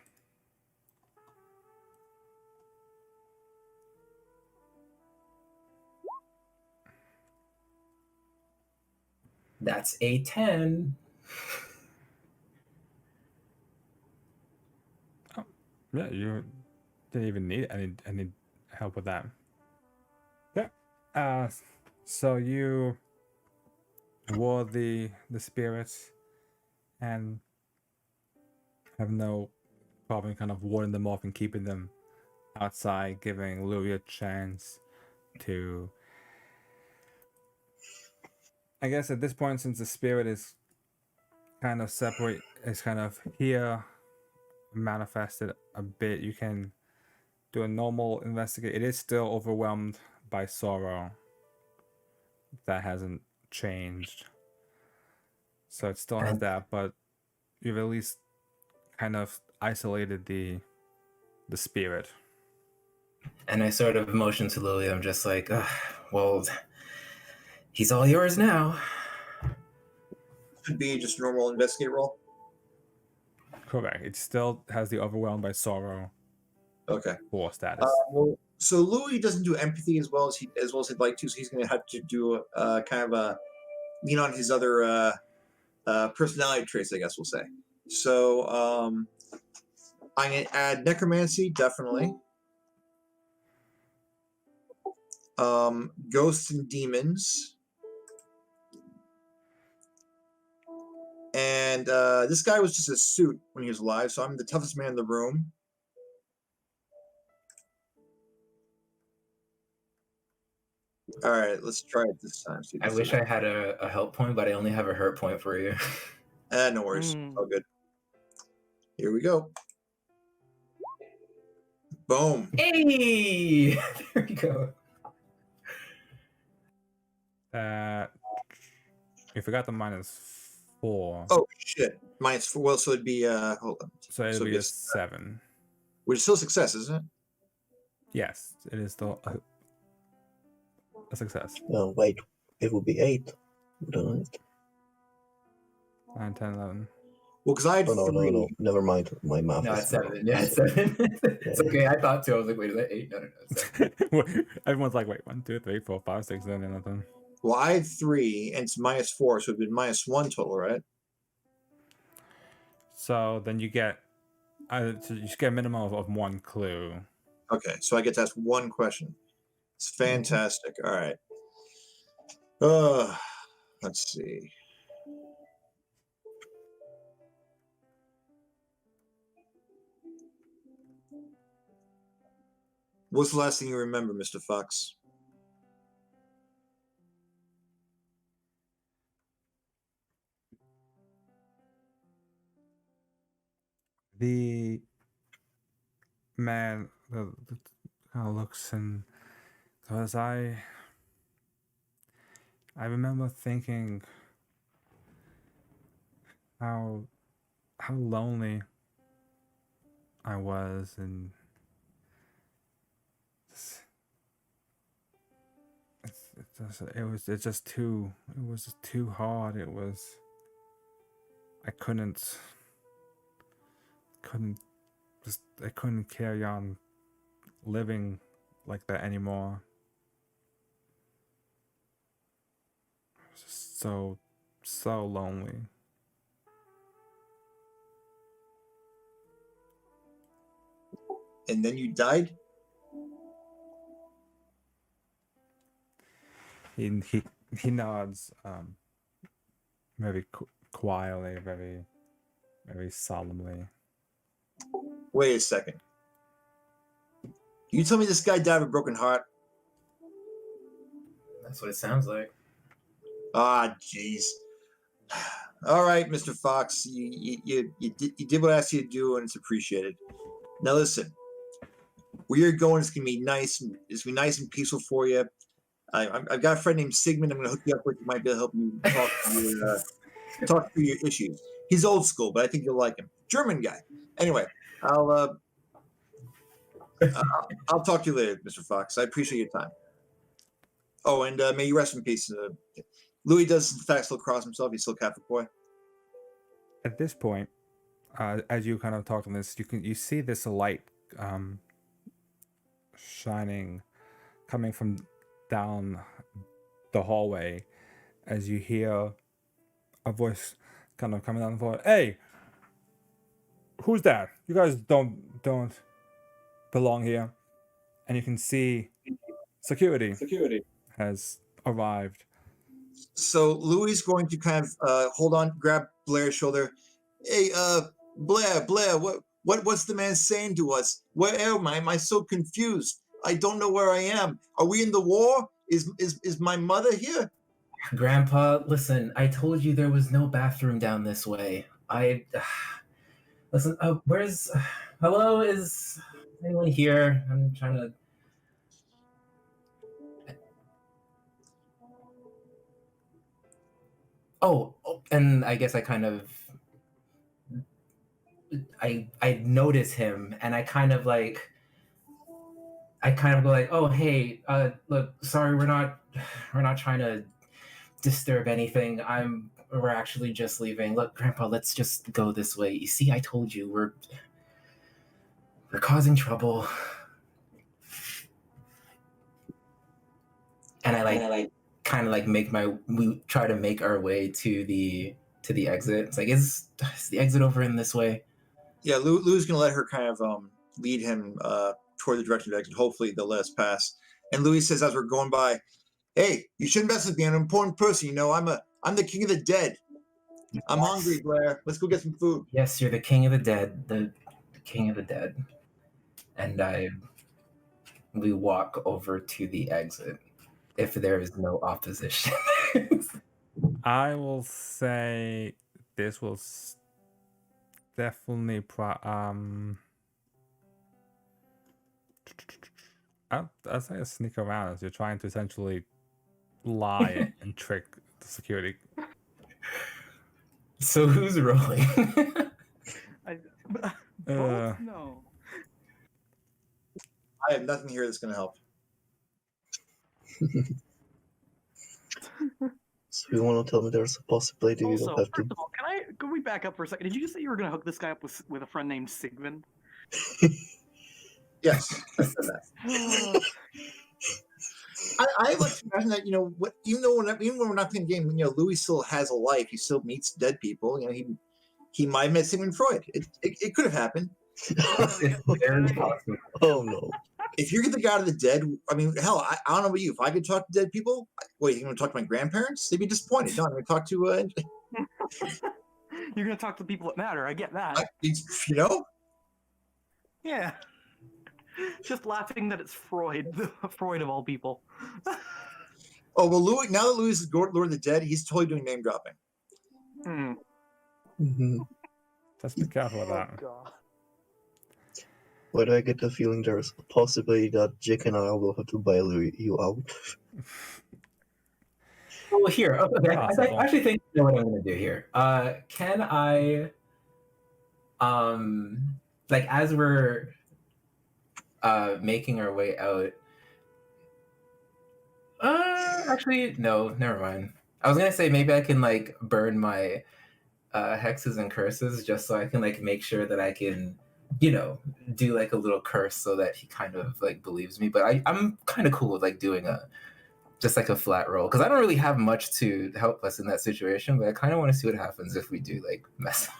That's a 10. Oh, yeah, you didn't even need any help with that. Yeah. So you ward the spirits and have no problem kind of warding them off and keeping them outside, giving Louis a chance to. I guess at this point, since the spirit is kind of separate, is kind of here, manifested a bit, you can do a normal investigate. It is still overwhelmed by sorrow. That hasn't changed. So it still has that, but you've at least kind of isolated the spirit. And I sort of motion to Lily. I'm just like, well, he's all yours now. Should be just normal investigate roll. Correct. It still has the overwhelmed by sorrow. Okay. 4 status. So Louis doesn't do empathy as well as he'd like to, so he's going to have to do kind of a lean on his other personality traits, I guess we'll say. So I'm going to add necromancy, definitely. Ghosts and demons. And this guy was just a suit when he was alive, so I'm the toughest man in the room. All right, let's try it this time. I wish I had a help point, but I only have a hurt point for you. No worries. All good. Here we go. Boom. Hey! There we go. You forgot the -4. Oh shit! -4. Well, so it'd be hold on. So it'll be a 7. Which is still a success, isn't it? Yes, it is still a success. No, wait. It would be 8, wouldn't it? 9, 10, 11. Well, because I had 3. No. Never mind. My math. No, is it's 7. wrong. Yeah, it's 7. It's okay. I thought too. I was like, wait, is that 8? No, it's 7. Everyone's like, wait, 1, 2, 3, 4, 5, 6, 7, 8, 9, 10. Well, I had 3, and it's -4, so it'd be -1 total, right? So then you get, so you just get a minimum of 1 clue. Okay, so I get to ask one question. It's fantastic. All right. Let's see. What's the last thing you remember, Mr. Fox? The man kind of looks, and because I remember thinking how lonely I was, and it was just too hard. I couldn't carry on living like that anymore. I was just so lonely. And then you died? He nods, very quietly, very solemnly. Wait a second. You tell me this guy died of a broken heart? That's what it sounds like. Ah, jeez. All right, Mr. Fox, you did what I asked you to do, and it's appreciated. Now listen, where you're going is gonna be nice. It's gonna be nice and peaceful for you. I've got a friend named Sigmund. I'm gonna hook you up with. Who might be able to help you talk through your issues. He's old school, but I think you'll like him. German guy. Anyway, I'll talk to you later, Mr. Fox. I appreciate your time. Oh, and may you rest in peace. Louis does in fact still cross himself. He's still a Catholic boy. At this point, as you kind of talk on this, you see this light shining, coming from down the hallway, as you hear a voice kind of coming down the hallway. Hey, who's that? You guys don't belong here. And you can see security has arrived. So Louis is going to kind of hold on, grab Blair's shoulder. Hey, Blair, what's the man saying to us? Where am I? Am I so confused? I don't know where I am. Are we in the war? Is my mother here? Grandpa, listen, I told you there was no bathroom down this way. Listen, hello, is anyone here? I'm trying to... Oh, and I guess I kind of... I notice him, and I kind of go like, oh, hey, look, sorry, we're not trying to disturb anything. We're actually just leaving. Look, Grandpa, let's just go this way. You see, I told you, we're causing trouble. And we try to make our way to the exit. It's like, is the exit over in this way? Yeah, Lou's gonna let her kind of lead him toward the direction of the exit. Hopefully they'll let us pass. And Louis says as we're going by, hey, you shouldn't mess with me. I'm an important person. You know, I'm the king of the dead. I'm hungry, Blair. Let's go get some food. Yes, you're the king of the dead. The king of the dead. And we walk over to the exit if there is no opposition. I will say this will definitely I'll say a sneak around, as you're trying to essentially lie and trick the security. So who's rolling? No. I have nothing here that's gonna help. So you want to tell me there's a possibility you Also, don't have to... first of all, can we back up for a second? Did you say you were going to hook this guy up with a friend named Sigmund? Yes, I said that. I like to imagine that, you know, even when we're not playing the game, you know, Louis still has a life. He still meets dead people. You know, he might have met Sigmund Freud. It could have happened. Very possible. Oh no. if you're the god of the dead, I mean, hell, I don't know about you. If I could talk to dead people, wait, you're going to talk to my grandparents? They'd be disappointed. No, I'm going to talk to, You're gonna talk to people that matter. I get that. you know? Yeah. Just laughing that it's Freud, Freud of all people. Oh, well, Louis, now that Louis is Lord of the Dead, he's totally doing name dropping. Hmm. Just be careful with Oh, that. God. Why do I get the feeling there's a possibility that Jake and I will have to bail you out? Well, here. Okay, I Possible. actually think I know what I'm going to do here. Can I, like, as we're making our way out? Actually, no. Never mind. I was gonna say maybe I can like burn my hexes and curses just so I can like make sure that I can, you know, do like a little curse so that he kind of like believes me. But I'm kind of cool with like doing just like a flat roll because I don't really have much to help us in that situation. But I kind of want to see what happens if we do like mess up.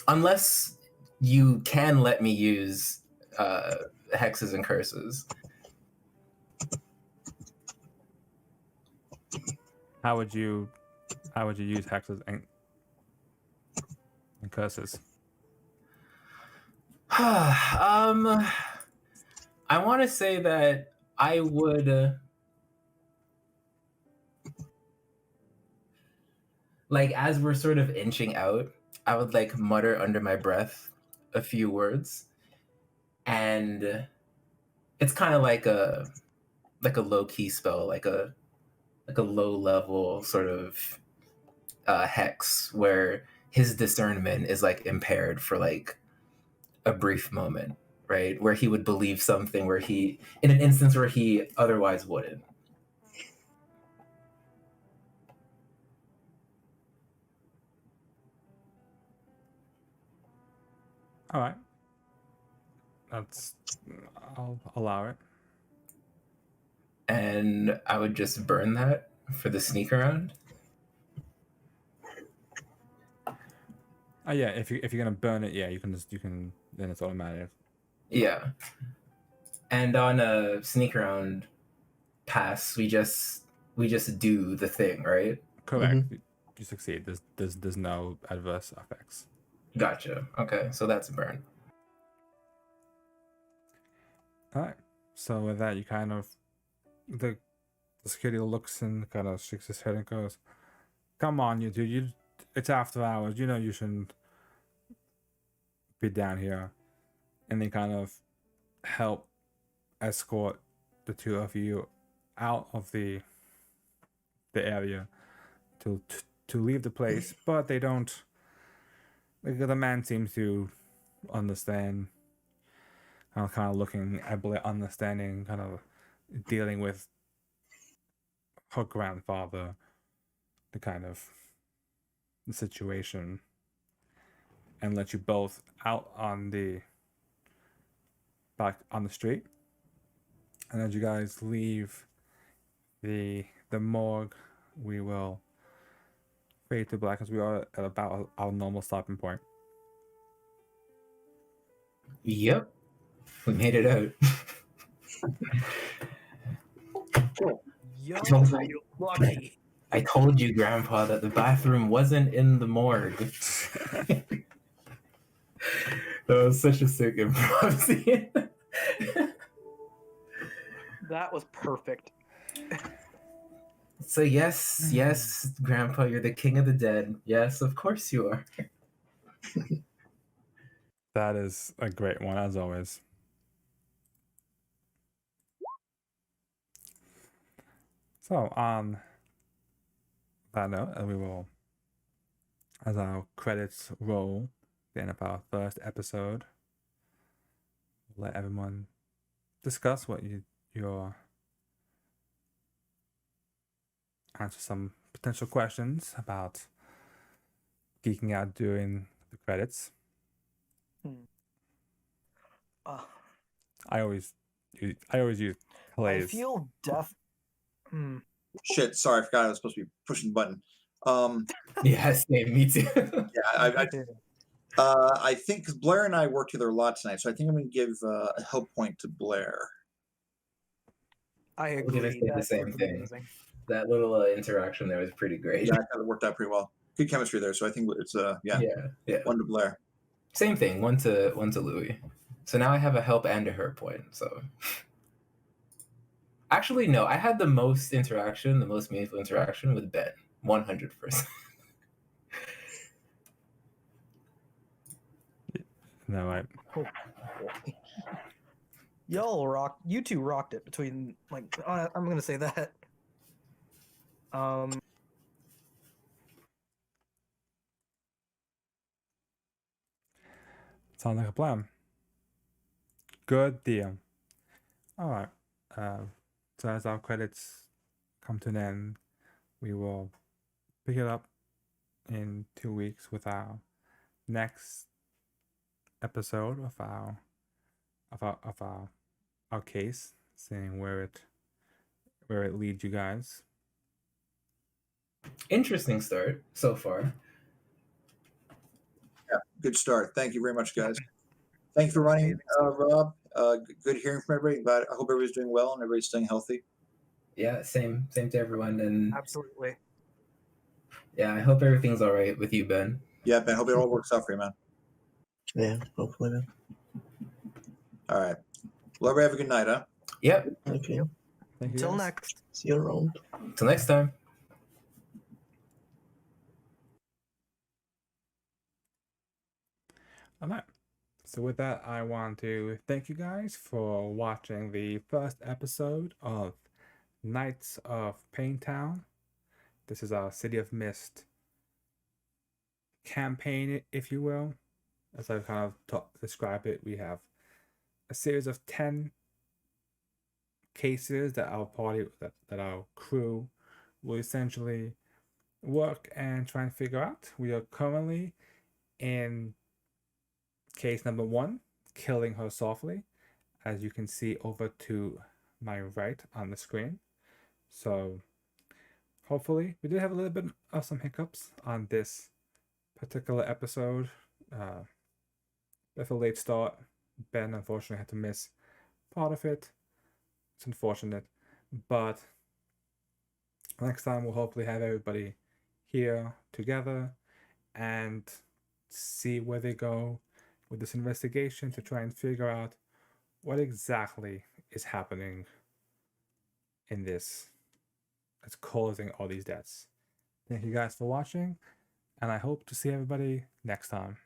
Unless you can let me use hexes and curses. How would you use hexes and curses? I want to say that I would like as we're sort of inching out, I would like mutter under my breath a few words, and it's kind of like a low key spell, like a low level sort of hex where his discernment is like impaired for like a brief moment, right? Where he would believe something where he, in an instance where he otherwise wouldn't. All right. I'll allow it. And I would just burn that for the sneak around. Oh yeah, if you're gonna burn it, yeah, you can then it's automatic. Yeah. And on a sneak around pass, we just do the thing, right? Correct. You succeed. There's no adverse effects. Gotcha. Okay, so that's a burn. All right. So with that, you kind of the security looks and kind of shakes his head and goes, "Come on, you dude. It's after hours. You know you shouldn't be down here." And they kind of help escort the two of you out of the area to leave the place, but they don't. Like, the man seems to understand. Kind of looking at understanding, kind of dealing with her grandfather, the kind of the situation, and let you both out on the back on the street. And as you guys leave the morgue, we will fade to black as we are at about our normal stopping point. Yep. We made it out. Yo, told you. you lucky. I told you, Grandpa, that the bathroom wasn't in the morgue. That was such a sick improv scene. That was perfect. So yes, Grandpa, you're the king of the dead. Yes, of course you are. That is a great one, as always. So, on that note, we will, as our credits roll, the end of our first episode, let everyone discuss what your answer some potential questions about geeking out during the credits. I always use plays. I feel Shit, sorry, I forgot I was supposed to be pushing the button. Yeah, same, me too. Yeah, I think because Blair and I worked together a lot tonight, so I think I'm going to give a help point to Blair. I was gonna agree. say the That same was thing. amazing. That little interaction there was pretty great. Yeah, I thought it worked out pretty well. Good chemistry there, so I think it's yeah, Yeah. one to Blair. Same thing. One to Louis. So now I have a help and a hurt point. So actually, no, I had the most meaningful interaction with Ben. 100%. No, right. You two rocked it between I'm gonna say that. Sounds like a plan. Good deal. All right. So as our credits come to an end, we will pick it up in 2 weeks with our next episode of our case, seeing where it leads you guys. Interesting start so far. Yeah, good start. Thank you very much, guys. Thank you for running, Rob. Good hearing from everybody. I hope everybody's doing well and everybody's staying healthy. Yeah, same to everyone. And Absolutely. yeah, I hope everything's all right with you, Ben. Yeah, Ben. Hope it all works out for you, man. Yeah, hopefully. Man. All right. Well, everybody have a good night, huh? Yep. Okay. Thank you. Till guys. next. See you around. Till next time. All right. So with that, I want to thank you guys for watching the first episode of Knights of Payne Town. This is our City of Mist campaign, if you will. As I've kind of described it, we have a series of 10 cases that our party, that our crew will essentially work and try and figure out. We are currently in case number 1, killing her softly, as you can see over to my right on the screen. So hopefully, we did have a little bit of some hiccups on this particular episode. With a late start, Ben unfortunately had to miss part of it. It's unfortunate, but next time we'll hopefully have everybody here together and see where they go with this investigation to try and figure out what exactly is happening in this that's causing all these deaths. Thank you guys for watching, and I hope to see everybody next time.